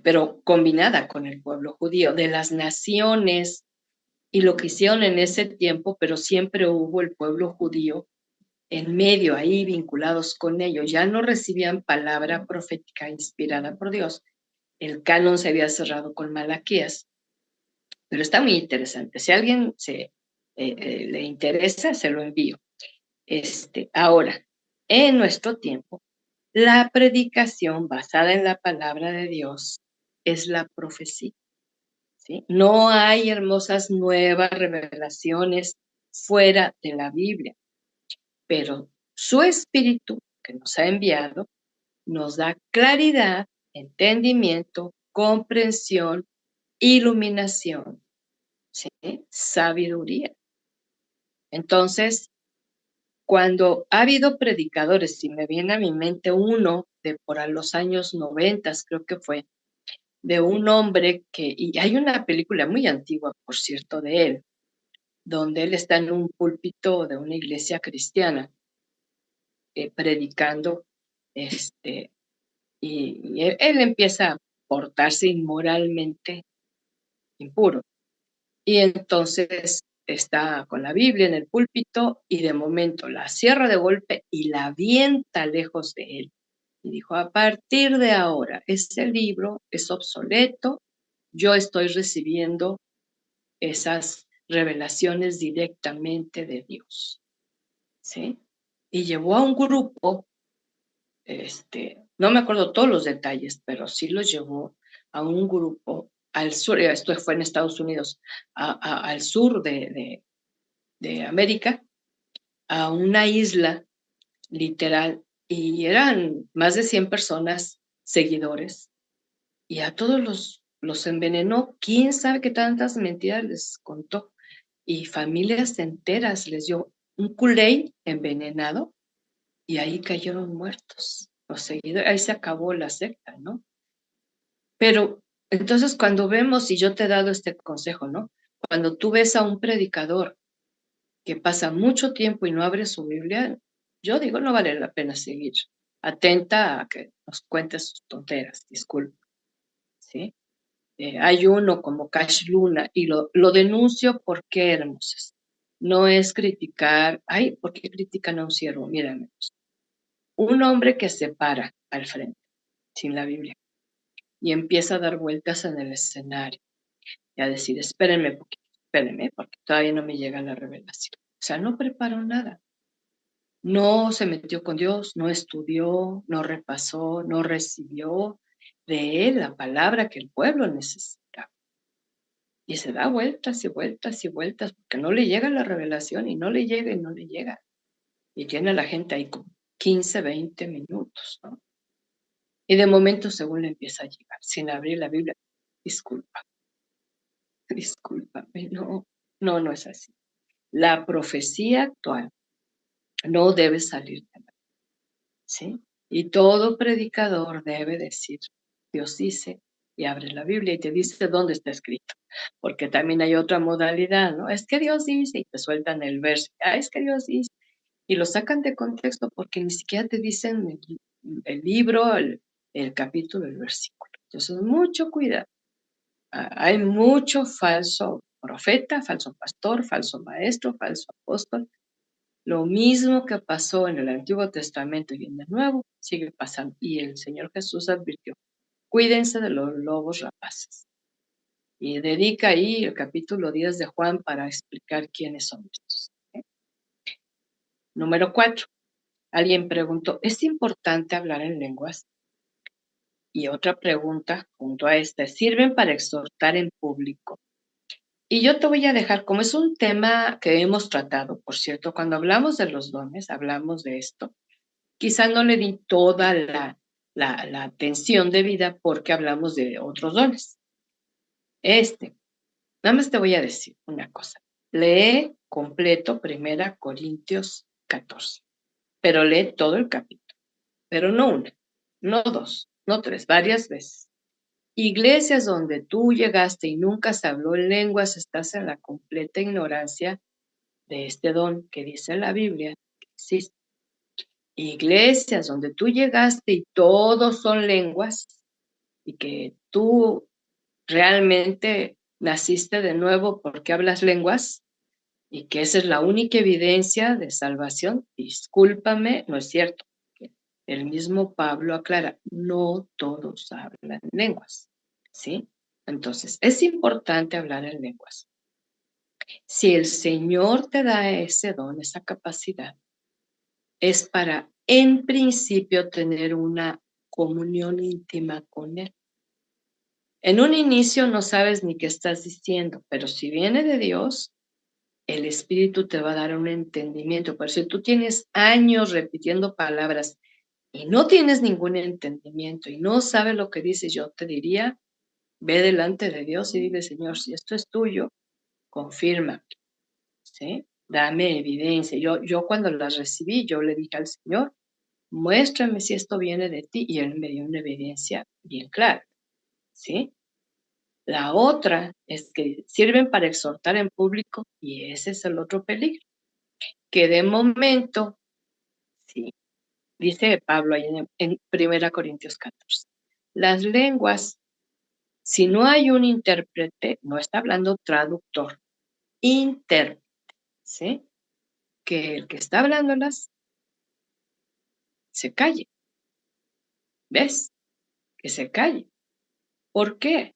pero combinada con el pueblo judío, de las naciones y lo que hicieron en ese tiempo, pero siempre hubo el pueblo judío en medio, ahí vinculados con ellos. Ya no recibían palabra profética inspirada por Dios. El canon se había cerrado con Malaquías, pero está muy interesante. Si a alguien le interesa, se lo envío. Ahora, en nuestro tiempo, la predicación basada en la palabra de Dios es la profecía, ¿sí? No hay hermosas nuevas revelaciones fuera de la Biblia, pero su Espíritu que nos ha enviado nos da claridad, entendimiento, comprensión, iluminación, ¿sí? Sabiduría. Entonces, cuando ha habido predicadores, y me viene a mi mente uno de por a los años 90, creo que fue, de un hombre y hay una película muy antigua, por cierto, de él, donde él está en un púlpito de una iglesia cristiana predicando, y él empieza a portarse inmoralmente impuro. Y entonces está con la Biblia en el púlpito y de momento la cierra de golpe y la avienta lejos de él. Y dijo, a partir de ahora, este libro es obsoleto, yo estoy recibiendo esas revelaciones directamente de Dios, ¿sí? Y llevó a un grupo, no me acuerdo todos los detalles, pero sí los llevó a un grupo al sur, esto fue en Estados Unidos, al sur de América, a una isla literal, y eran más de 100 personas seguidores, y a todos los envenenó, quién sabe qué tantas mentiras les contó, y familias enteras les dio un Kool-Aid envenenado, y ahí cayeron muertos los seguidores, ahí se acabó la secta, ¿no? Pero entonces cuando vemos, y yo te he dado este consejo, ¿no? Cuando tú ves a un predicador que pasa mucho tiempo y no abre su Biblia, yo digo, no vale la pena seguir. Atenta a que nos cuente sus tonteras, disculpa, ¿sí? Hay uno como Cash Luna y lo denuncio porque, hermosas, no es criticar, ay, ¿por qué critican a un siervo? Mírenme, un hombre que se para al frente, sin la Biblia, y empieza a dar vueltas en el escenario y a decir, espérenme, porque todavía no me llega la revelación. O sea, no preparó nada. No se metió con Dios, no estudió, no repasó, no recibió de él la palabra que el pueblo necesita. Y se da vueltas y vueltas y vueltas porque no le llega la revelación y no le llega y no le llega. Y tiene a la gente ahí como 15, 20 minutos, ¿no? Y de momento, según le empieza a llegar, sin abrir la Biblia, disculpa, discúlpame, no es así. La profecía actual no debe salir de la, ¿sí? Y todo predicador debe decir, Dios dice, y abre la Biblia y te dice dónde está escrito. Porque también hay otra modalidad, ¿no? Es que Dios dice, y te sueltan el verso, es que Dios dice, y lo sacan de contexto porque ni siquiera te dicen el libro, el capítulo, el versículo. Entonces, mucho cuidado. Hay mucho falso profeta, falso pastor, falso maestro, falso apóstol. Lo mismo que pasó en el Antiguo Testamento y en el Nuevo, sigue pasando. Y el Señor Jesús advirtió, cuídense de los lobos rapaces. Y dedica ahí el capítulo 10 de Juan para explicar quiénes son estos. Número 4. Alguien preguntó, ¿es importante hablar en lenguas? Y otra pregunta junto a esta, ¿sirven para exhortar en público? Y yo te voy a dejar, como es un tema que hemos tratado, por cierto, cuando hablamos de los dones, hablamos de esto, quizá no le di toda la atención debida porque hablamos de otros dones. Nada más te voy a decir una cosa. Lee completo 1 Corintios 14, pero lee todo el capítulo, pero no una, no dos, no tres, varias veces. Iglesias donde tú llegaste y nunca se habló en lenguas, estás en la completa ignorancia de este don que dice la Biblia que existe. Iglesias donde tú llegaste y todos son lenguas y que tú realmente naciste de nuevo porque hablas lenguas y que esa es la única evidencia de salvación, discúlpame, no es cierto. El mismo Pablo aclara, no todos hablan lenguas, ¿sí? Entonces, es importante hablar en lenguas. Si el Señor te da ese don, esa capacidad, es para, en principio, tener una comunión íntima con Él. En un inicio no sabes ni qué estás diciendo, pero si viene de Dios, el Espíritu te va a dar un entendimiento. Por si tú tienes años repitiendo palabras y no tienes ningún entendimiento y no sabes lo que dices, yo te diría, ve delante de Dios y dile, Señor, si esto es tuyo, confirma, ¿sí? Dame evidencia. Yo cuando las recibí, yo le dije al Señor, muéstrame si esto viene de ti, y Él me dio una evidencia bien clara, ¿sí? La otra es que sirven para exhortar en público, y ese es el otro peligro, que de momento, sí, Dice Pablo ahí en 1 Corintios 14. Las lenguas, si no hay un intérprete, no está hablando traductor, intérprete, ¿sí? Que el que está hablándolas se calle. ¿Ves? Que se calle. ¿Por qué?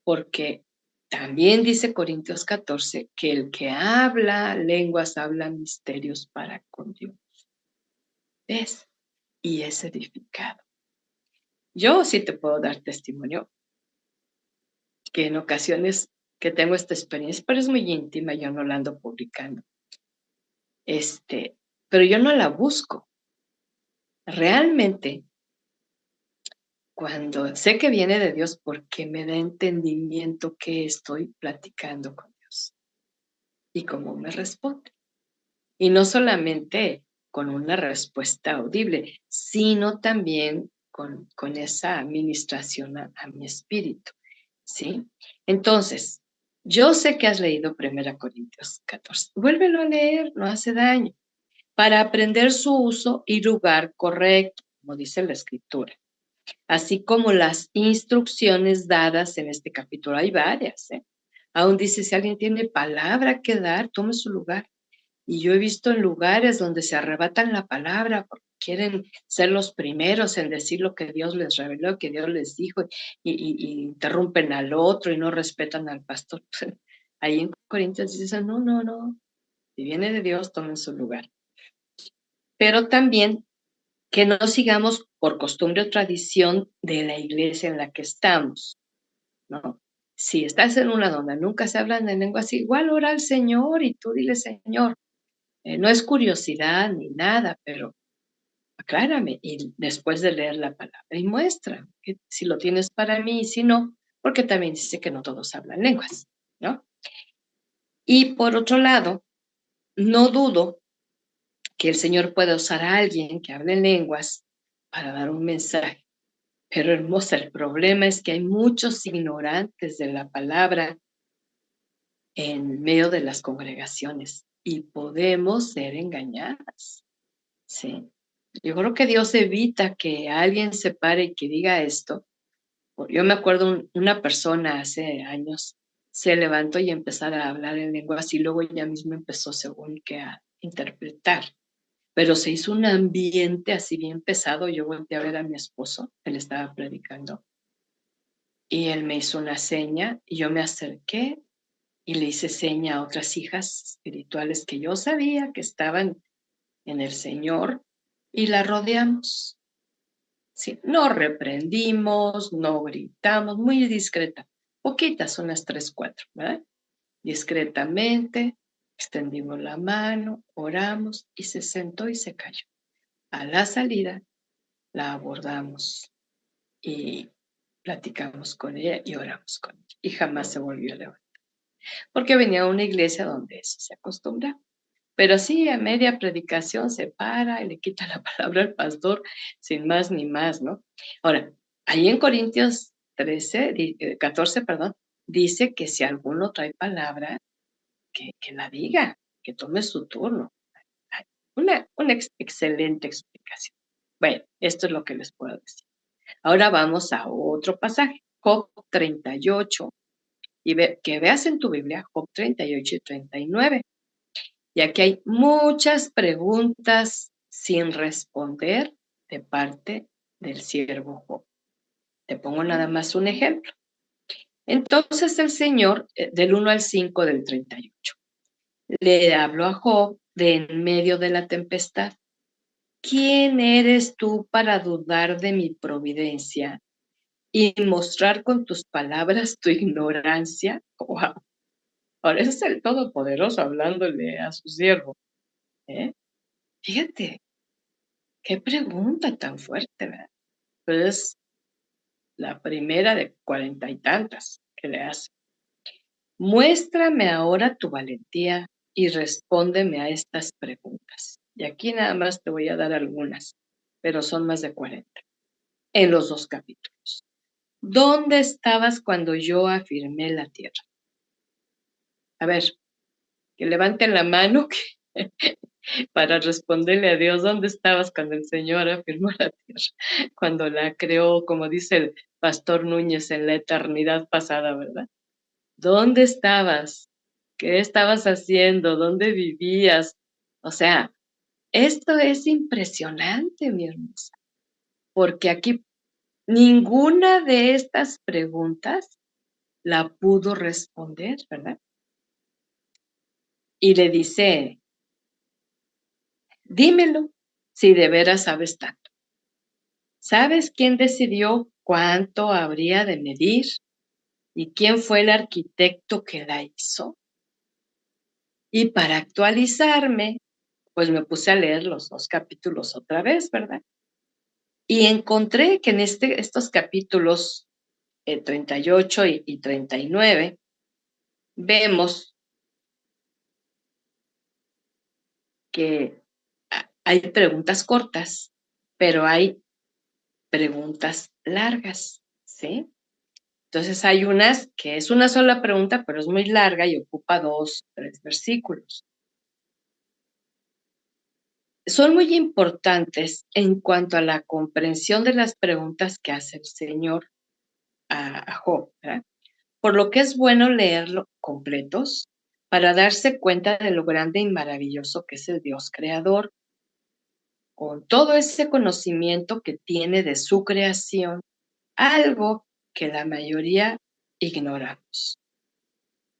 Porque también dice Corintios 14 que el que habla lenguas habla misterios para con Dios. ¿Ves? Y es edificado. Yo sí te puedo dar testimonio que en ocasiones que tengo esta experiencia, pero es muy íntima, yo no la ando publicando. Pero yo no la busco. Realmente, cuando sé que viene de Dios, porque me da entendimiento que estoy platicando con Dios y cómo me responde. Y no solamente con una respuesta audible, sino también con esa administración a mi espíritu, ¿sí? Entonces, yo sé que has leído 1 Corintios 14. Vuélvelo a leer, no hace daño, para aprender su uso y lugar correcto, como dice la Escritura, así como las instrucciones dadas en este capítulo. Hay varias, ¿eh? Aún dice, si alguien tiene palabra que dar, tome su lugar. Y yo he visto en lugares donde se arrebatan la palabra porque quieren ser los primeros en decir lo que Dios les reveló, que Dios les dijo, y interrumpen al otro y no respetan al pastor. Ahí en Corintios dicen, no, no, no, si viene de Dios, tomen su lugar. Pero también que no sigamos por costumbre o tradición de la iglesia en la que estamos, ¿no? Si estás en una donde nunca se hablan en lenguas, igual ora al Señor y tú dile, Señor, no es curiosidad ni nada, pero aclárame y después de leer la palabra y muestra que si lo tienes para mí y si no, porque también dice que no todos hablan lenguas, ¿no? Y por otro lado, no dudo que el Señor pueda usar a alguien que hable lenguas para dar un mensaje. Pero hermosa, el problema es que hay muchos ignorantes de la palabra en medio de las congregaciones y podemos ser engañadas, ¿sí? Yo creo que Dios evita que alguien se pare y que diga esto. Yo me acuerdo una persona hace años se levantó y empezó a hablar en lenguas y luego ella misma empezó según que a interpretar. Pero se hizo un ambiente así bien pesado. Yo volteé a ver a mi esposo, él estaba predicando, y él me hizo una seña y yo me acerqué y le hice seña a otras hijas espirituales que yo sabía que estaban en el Señor y la rodeamos. Sí, no reprendimos, no gritamos, muy discreta, poquitas, unas 3, 4, ¿verdad? Discretamente, extendimos la mano, oramos y se sentó y se cayó. A la salida, la abordamos y platicamos con ella y oramos con ella. Y jamás se volvió a levantar, porque venía a una iglesia donde eso se acostumbra. Pero sí, a media predicación se para y le quita la palabra al pastor, sin más ni más, ¿no? Ahora, ahí en Corintios 14, perdón, dice que si alguno trae palabra, que la diga, que tome su turno. Una excelente explicación. Bueno, esto es lo que les puedo decir. Ahora vamos a otro pasaje, Job 38, y que veas en tu Biblia Job 38 y 39. Y aquí hay muchas preguntas sin responder de parte del siervo Job. Te pongo nada más un ejemplo. Entonces el Señor, del 1 al 5 del 38, le habló a Job de en medio de la tempestad. ¿Quién eres tú para dudar de mi providencia y mostrar con tus palabras tu ignorancia? Wow. Ahora ese es el Todopoderoso hablándole a su siervo. Fíjate, qué pregunta tan fuerte, ¿verdad? Pero es la primera de 40 y tantas que le hace. Muéstrame ahora tu valentía y respóndeme a estas preguntas. Y aquí nada más te voy a dar algunas, pero son más de 40 en los 2 capítulos. ¿Dónde estabas cuando yo afirmé la tierra? A ver, que levanten la mano para responderle a Dios, ¿dónde estabas cuando el Señor afirmó la tierra? Cuando la creó, como dice el pastor Núñez, en la eternidad pasada, ¿verdad? ¿Dónde estabas? ¿Qué estabas haciendo? ¿Dónde vivías? O sea, esto es impresionante, mi hermosa, porque aquí ninguna de estas preguntas la pudo responder, ¿verdad? Y le dice, dímelo, si de veras sabes tanto. ¿Sabes quién decidió cuánto habría de medir y quién fue el arquitecto que la hizo? Y para actualizarme, pues me puse a leer los 2 capítulos otra vez, ¿verdad? Y encontré que en estos capítulos 38 y 39 vemos que hay preguntas cortas, pero hay preguntas largas, ¿sí? Entonces hay unas que es una sola pregunta, pero es muy larga y ocupa 2, 3 versículos. Son muy importantes en cuanto a la comprensión de las preguntas que hace el Señor a Job, ¿verdad? Por lo que es bueno leerlos completos para darse cuenta de lo grande y maravilloso que es el Dios creador, con todo ese conocimiento que tiene de su creación, algo que la mayoría ignoramos.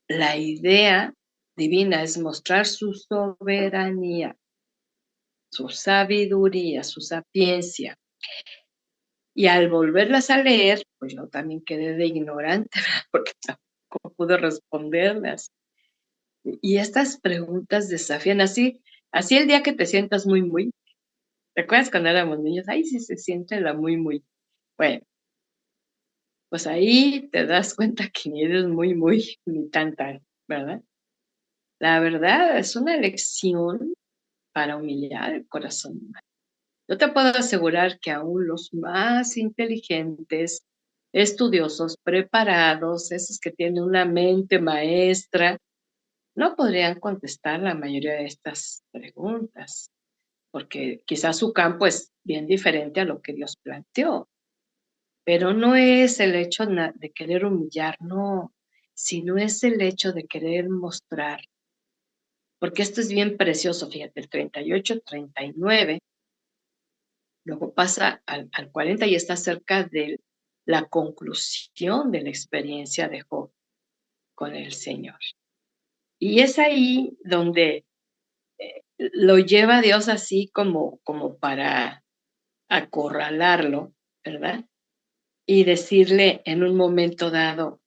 La idea divina es mostrar su soberanía, su sabiduría, su sapiencia. Y al volverlas a leer, pues yo también quedé de ignorante, ¿verdad? Porque tampoco pude responderlas. Y estas preguntas desafían así el día que te sientas muy. ¿Te acuerdas cuando éramos niños? Ay, sí se siente la muy. Bueno, pues ahí te das cuenta que ni eres muy, ni tan, ¿verdad? La verdad es una lección para humillar el corazón humano. Yo te puedo asegurar que aún los más inteligentes, estudiosos, preparados, esos que tienen una mente maestra, no podrían contestar la mayoría de estas preguntas, porque quizás su campo es bien diferente a lo que Dios planteó. Pero no es el hecho de querer humillar, no, sino es el hecho de querer mostrar, porque esto es bien precioso, fíjate, el 38, 39, luego pasa al 40 y está cerca de la conclusión de la experiencia de Job con el Señor. Y es ahí donde lo lleva Dios así como para acorralarlo, ¿verdad? Y decirle en un momento dado,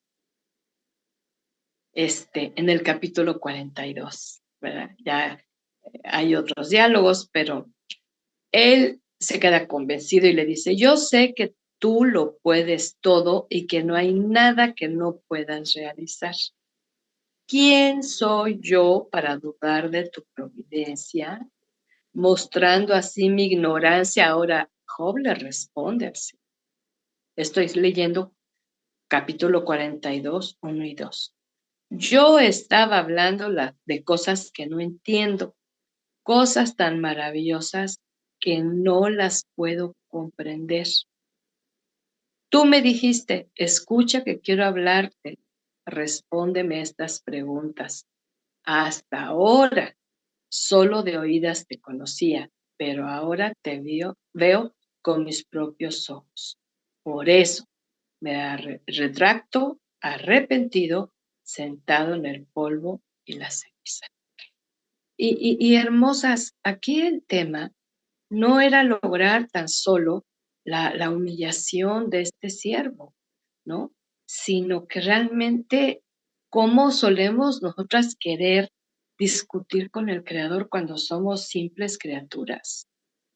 en el capítulo 42, ¿verdad? Ya hay otros diálogos, pero él se queda convencido y le dice, yo sé que tú lo puedes todo y que no hay nada que no puedas realizar. ¿Quién soy yo para dudar de tu providencia? Mostrando así mi ignorancia, ahora Job le responde así. Estoy leyendo capítulo 42, 1 y 2. Yo estaba hablando de cosas que no entiendo, cosas tan maravillosas que no las puedo comprender. Tú me dijiste, escucha que quiero hablarte, respóndeme estas preguntas. Hasta ahora solo de oídas te conocía, pero ahora te veo con mis propios ojos. Por eso me retracto arrepentido, sentado en el polvo y la ceniza. Y hermosas, aquí el tema no era lograr tan solo la humillación de este siervo, ¿no? Sino que realmente cómo solemos nosotras querer discutir con el Creador cuando somos simples criaturas,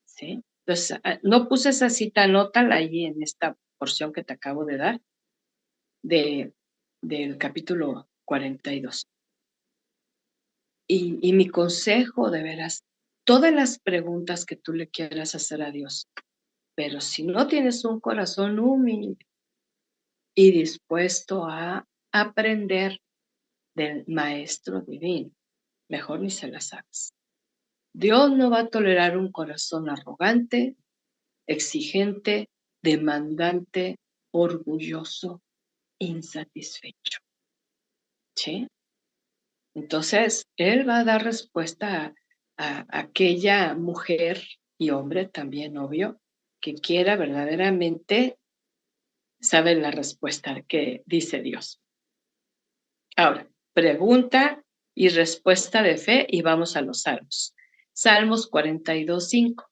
¿sí? Entonces, no puse esa cita, anótala ahí en esta porción que te acabo de dar del capítulo 42. Y mi consejo, de veras, todas las preguntas que tú le quieras hacer a Dios, pero si no tienes un corazón humilde y dispuesto a aprender del Maestro Divino, mejor ni se las hagas. Dios no va a tolerar un corazón arrogante, exigente, demandante, orgulloso, insatisfecho. ¿Sí? Entonces, Él va a dar respuesta a aquella mujer y hombre también, obvio, que quiera verdaderamente saber la respuesta que dice Dios. Ahora, pregunta y respuesta de fe y vamos a los salmos. Salmos 42:5.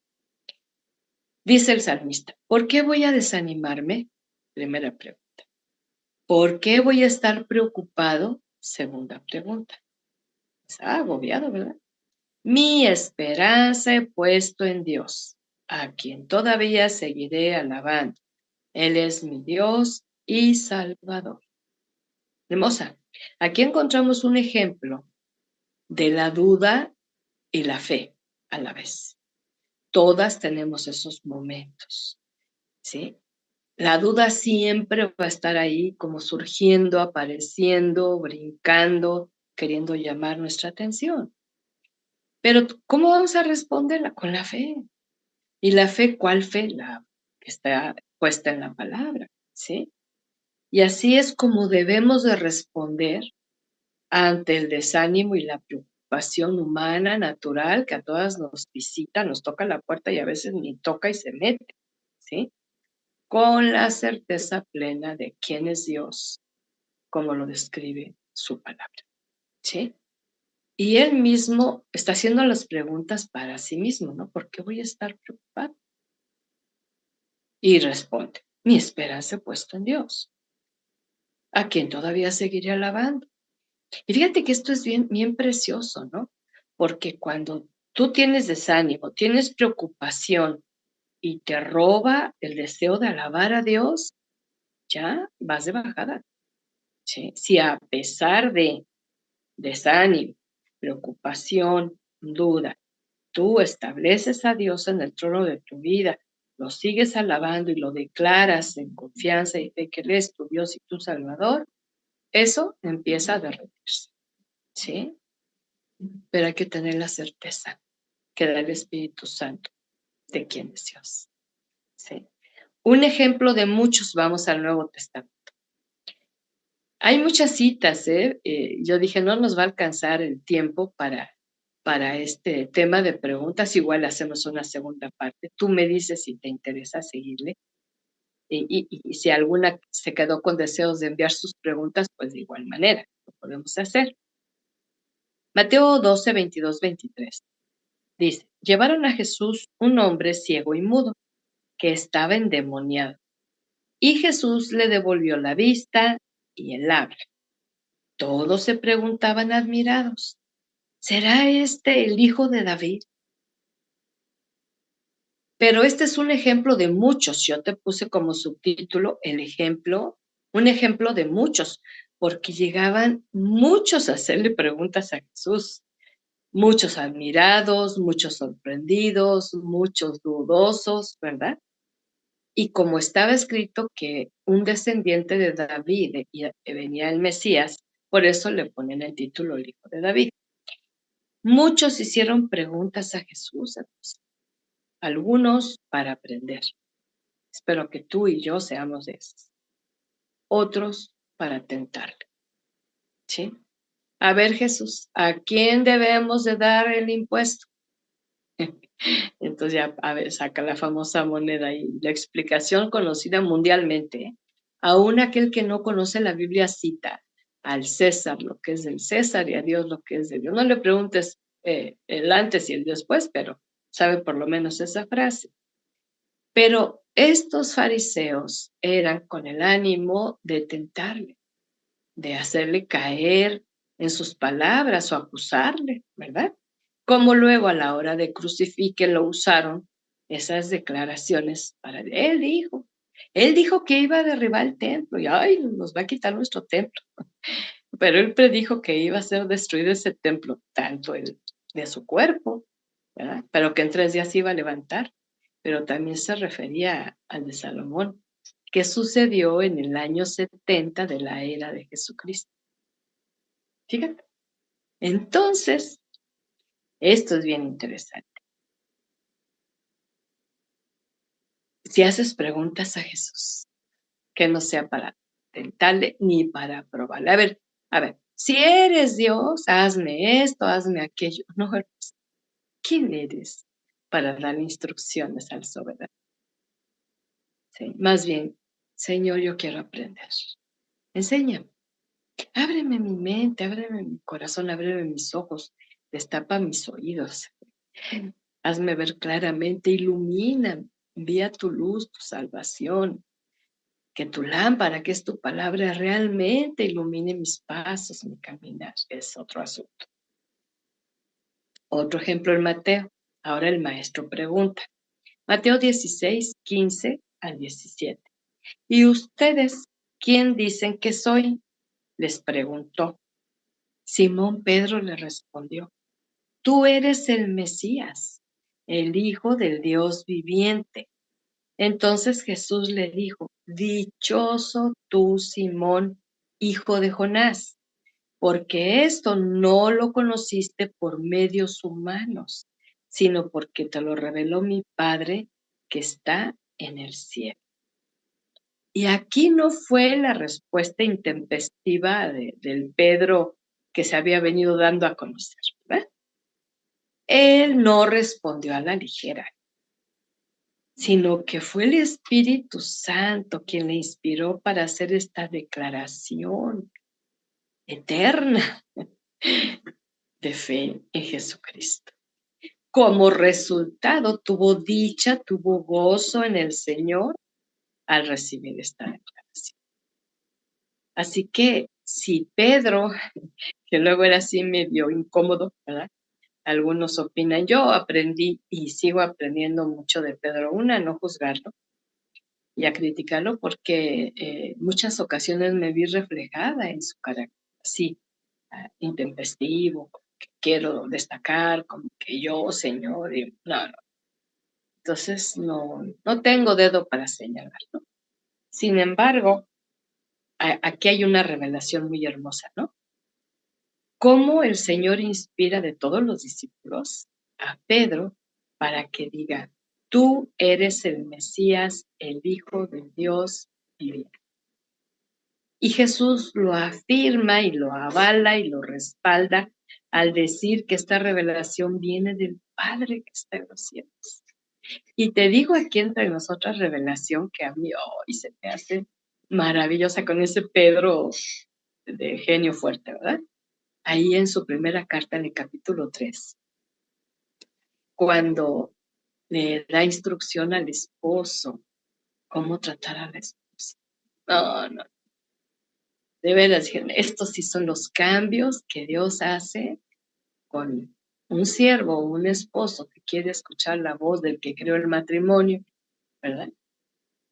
Dice el salmista, ¿por qué voy a desanimarme? Primera pregunta. ¿Por qué voy a estar preocupado? Segunda pregunta. Está agobiado, ¿verdad? Mi esperanza he puesto en Dios, a quien todavía seguiré alabando. Él es mi Dios y Salvador. Hermosa, aquí encontramos un ejemplo de la duda y la fe a la vez. Todas tenemos esos momentos, ¿sí? La duda siempre va a estar ahí como surgiendo, apareciendo, brincando, queriendo llamar nuestra atención. Pero ¿cómo vamos a responderla? Con la fe. ¿Y la fe cuál fe? La que está puesta en la palabra, ¿sí? Y así es como debemos de responder ante el desánimo y la preocupación humana, natural, que a todas nos visita, nos toca la puerta y a veces ni toca y se mete, ¿sí? Con la certeza plena de quién es Dios, como lo describe su palabra, ¿sí? Y Él mismo está haciendo las preguntas para sí mismo, ¿no? ¿Por qué voy a estar preocupado? Y responde, mi esperanza he puesto en Dios, a quien todavía seguiré alabando. Y fíjate que esto es bien, bien precioso, ¿no? Porque cuando tú tienes desánimo, tienes preocupación y te roba el deseo de alabar a Dios, ya vas de bajada, ¿sí? Si a pesar de desánimo, preocupación, duda, tú estableces a Dios en el trono de tu vida, lo sigues alabando y lo declaras en confianza y fe que Él es tu Dios y tu Salvador, eso empieza a derretirse, ¿sí? Pero hay que tener la certeza que da el Espíritu Santo de quién es Dios, ¿sí? Un ejemplo de muchos, vamos al Nuevo Testamento. Hay muchas citas, ¿eh? Yo dije, no nos va a alcanzar el tiempo para este tema de preguntas, igual hacemos una segunda parte. Tú me dices si te interesa seguirle. Y si alguna se quedó con deseos de enviar sus preguntas, pues de igual manera, lo podemos hacer. Mateo 12, 22, 23. Dice, llevaron a Jesús un hombre ciego y mudo, que estaba endemoniado. Y Jesús le devolvió la vista y el habla. Todos se preguntaban admirados, ¿será este el hijo de David? Pero este es un ejemplo de muchos. Yo te puse como subtítulo el ejemplo, un ejemplo de muchos, porque llegaban muchos a hacerle preguntas a Jesús. Muchos admirados, muchos sorprendidos, muchos dudosos, ¿verdad? Y como estaba escrito que un descendiente de David venía el Mesías, por eso le ponen el título el hijo de David. Muchos hicieron preguntas a Jesús, algunos para aprender. Espero que tú y yo seamos de esos. Otros para tentarle, ¿sí? A ver, Jesús, ¿a quién debemos de dar el impuesto? Entonces ya, a ver, saca la famosa moneda y la explicación conocida mundialmente, ¿eh? Aún aquel que no conoce la Biblia cita al César lo que es del César y a Dios lo que es de Dios. No le preguntes el antes y el después, pero sabe por lo menos esa frase. Pero estos fariseos eran con el ánimo de tentarle, de hacerle caer en sus palabras o acusarle, ¿verdad? Como luego a la hora de crucifique lo usaron esas declaraciones para él dijo que iba a derribar el templo y ay, nos va a quitar nuestro templo, pero él predijo que iba a ser destruido ese templo, tanto el de su cuerpo, ¿verdad? Pero que en 3 días iba a levantar, pero también se refería al de Salomón, que sucedió en el año 70 de la era de Jesucristo. Fíjate. Entonces, Esto es bien interesante. Si haces preguntas a Jesús, que no sea para tentarle ni para probarle. A ver, si eres Dios, hazme esto, hazme aquello. No, hermanos, ¿quién eres para dar instrucciones al soberano? Sí, más bien, Señor, yo quiero aprender. Enséñame. Ábreme mi mente, ábreme mi corazón, ábreme mis ojos, destapa mis oídos. Hazme ver claramente, ilumina, envía tu luz, tu salvación. Que tu lámpara, que es tu palabra, realmente ilumine mis pasos, mi caminar. Es otro asunto. Otro ejemplo en Mateo. Ahora el maestro pregunta. Mateo 16, 15 al 17. ¿Y ustedes quién dicen que soy? Les preguntó. Simón Pedro le respondió. Tú eres el Mesías, el Hijo del Dios viviente. Entonces Jesús le dijo, dichoso tú, Simón, hijo de Jonás, porque esto no lo conociste por medios humanos, sino porque te lo reveló mi Padre que está en el cielo. Y aquí no fue la respuesta intempestiva del Pedro que se había venido dando a conocer, ¿verdad? Él no respondió a la ligera, sino que fue el Espíritu Santo quien le inspiró para hacer esta declaración eterna de fe en Jesucristo. Como resultado, tuvo dicha, tuvo gozo en el Señor al recibir esta declaración. Así que si Pedro, que luego era así medio incómodo, ¿verdad? Algunos opinan, yo aprendí y sigo aprendiendo mucho de Pedro. Una, no juzgarlo y a criticarlo porque muchas ocasiones me vi reflejada en su carácter, así, intempestivo, que quiero destacar, como que yo, Señor, y no. Entonces no tengo dedo para señalar, ¿no? Sin embargo, aquí hay una revelación muy hermosa, ¿no? Cómo el Señor inspira de todos los discípulos a Pedro para que diga, tú eres el Mesías, el Hijo del Dios viviente. Y Jesús lo afirma y lo avala y lo respalda al decir que esta revelación viene del Padre que está en los cielos. Y te digo aquí entre nosotras revelación que a mí hoy se me hace maravillosa con ese Pedro de genio fuerte, ¿verdad? Ahí en su primera carta en el capítulo 3, cuando le da instrucción al esposo cómo tratar a la esposa. No, de veras, estos sí son los cambios que Dios hace con un siervo o un esposo que quiere escuchar la voz del que creó el matrimonio, ¿verdad?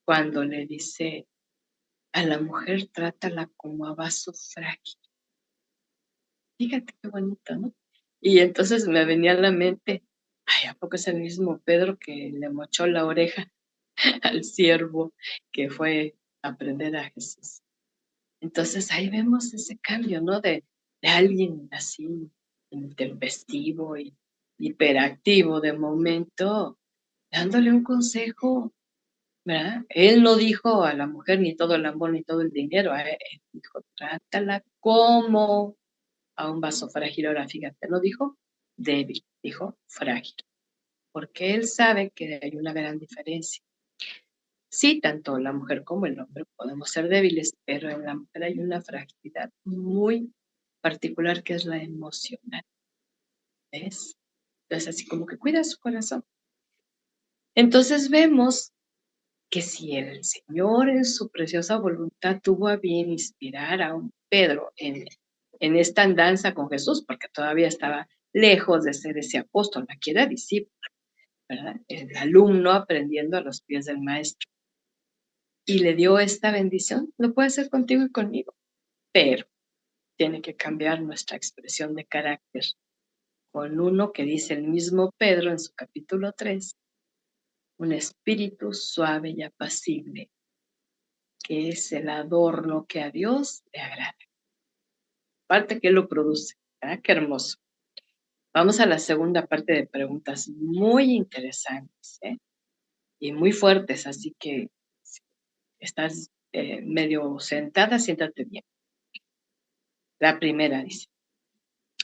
Cuando le dice a la mujer, trátala como a vaso frágil. Fíjate qué bonito, ¿no? Y entonces me venía a la mente, ay, ¿a poco es el mismo Pedro que le mochó la oreja al siervo que fue a aprender a Jesús? Entonces ahí vemos ese cambio, ¿no? De alguien así intempestivo y hiperactivo de momento, dándole un consejo, ¿verdad? Él no dijo a la mujer ni todo el amor ni todo el dinero, él dijo, trátala como a un vaso frágil. Ahora fíjate, no dijo débil, dijo frágil, porque él sabe que hay una gran diferencia. Sí, tanto la mujer como el hombre podemos ser débiles, pero en la mujer hay una fragilidad muy particular que es la emocional, ¿ves? Entonces, así como que cuida su corazón. Entonces vemos que si el Señor en su preciosa voluntad tuvo a bien inspirar a un Pedro en esta andanza con Jesús, porque todavía estaba lejos de ser ese apóstol, aquí era discípulo, ¿verdad? El alumno aprendiendo a los pies del maestro. Y le dio esta bendición, lo puede hacer contigo y conmigo, pero tiene que cambiar nuestra expresión de carácter con uno que dice el mismo Pedro en su capítulo 3, un espíritu suave y apacible, que es el adorno que a Dios le agrada. Aparte que Él lo produce, ¿verdad? Qué hermoso. Vamos a la segunda parte de preguntas muy interesantes, y muy fuertes, así que si estás medio sentada, siéntate bien. La primera dice,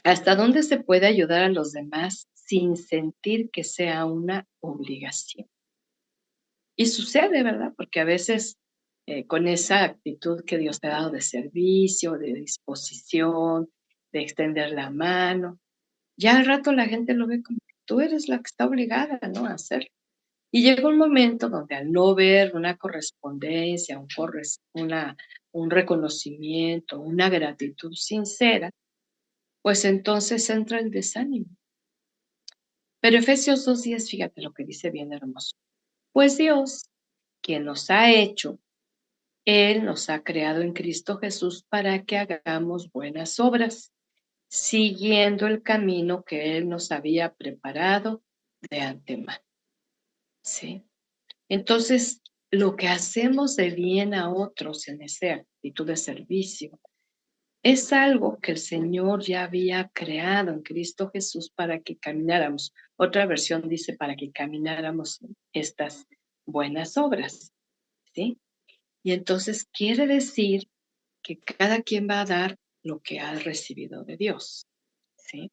¿hasta dónde se puede ayudar a los demás sin sentir que sea una obligación? Y sucede, ¿verdad? Porque a veces con esa actitud que Dios te ha dado de servicio, de disposición, de extender la mano, ya al rato la gente lo ve como que tú eres la que está obligada, ¿no? A hacerlo. Y llega un momento donde al no ver una correspondencia, un reconocimiento, una gratitud sincera, pues entonces entra el desánimo. Pero Efesios 2:10, fíjate lo que dice bien hermoso. Pues Dios, quien nos ha hecho, Él nos ha creado en Cristo Jesús para que hagamos buenas obras, siguiendo el camino que Él nos había preparado de antemano. ¿Sí? Entonces, lo que hacemos de bien a otros en esa actitud de servicio es algo que el Señor ya había creado en Cristo Jesús para que camináramos. Otra versión dice para que camináramos en estas buenas obras, ¿sí? Y entonces quiere decir que cada quien va a dar lo que ha recibido de Dios, ¿sí?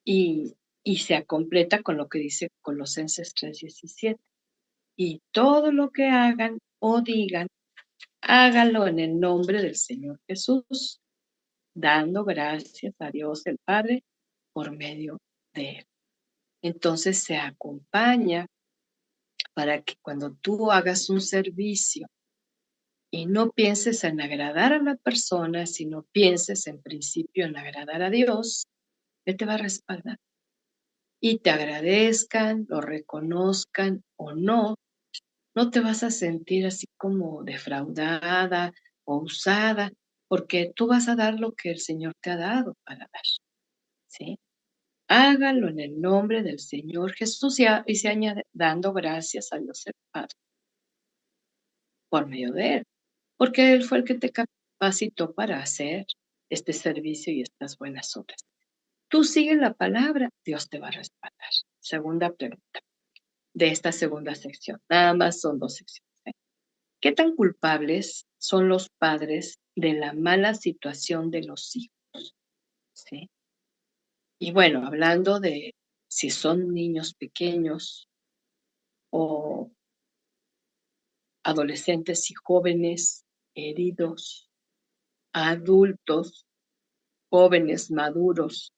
Y se completa con lo que dice Colosenses 3:17. Y todo lo que hagan o digan, hágalo en el nombre del Señor Jesús, dando gracias a Dios el Padre por medio de Él. Entonces se acompaña para que cuando tú hagas un servicio y no pienses en agradar a la persona, sino pienses en principio en agradar a Dios, Él te va a respaldar. Y te agradezcan, lo reconozcan o no, no te vas a sentir así como defraudada o usada, porque tú vas a dar lo que el Señor te ha dado para dar, ¿sí? Hágalo en el nombre del Señor Jesús y se añade dando gracias a Dios el Padre por medio de Él, porque Él fue el que te capacitó para hacer este servicio y estas buenas obras. Tú sigues la palabra, Dios te va a respaldar. Segunda pregunta de esta segunda sección. Nada más son 2 secciones. ¿Qué tan culpables son los padres de la mala situación de los hijos? ¿Sí? Y bueno, hablando de si son niños pequeños o adolescentes y jóvenes heridos, adultos, jóvenes maduros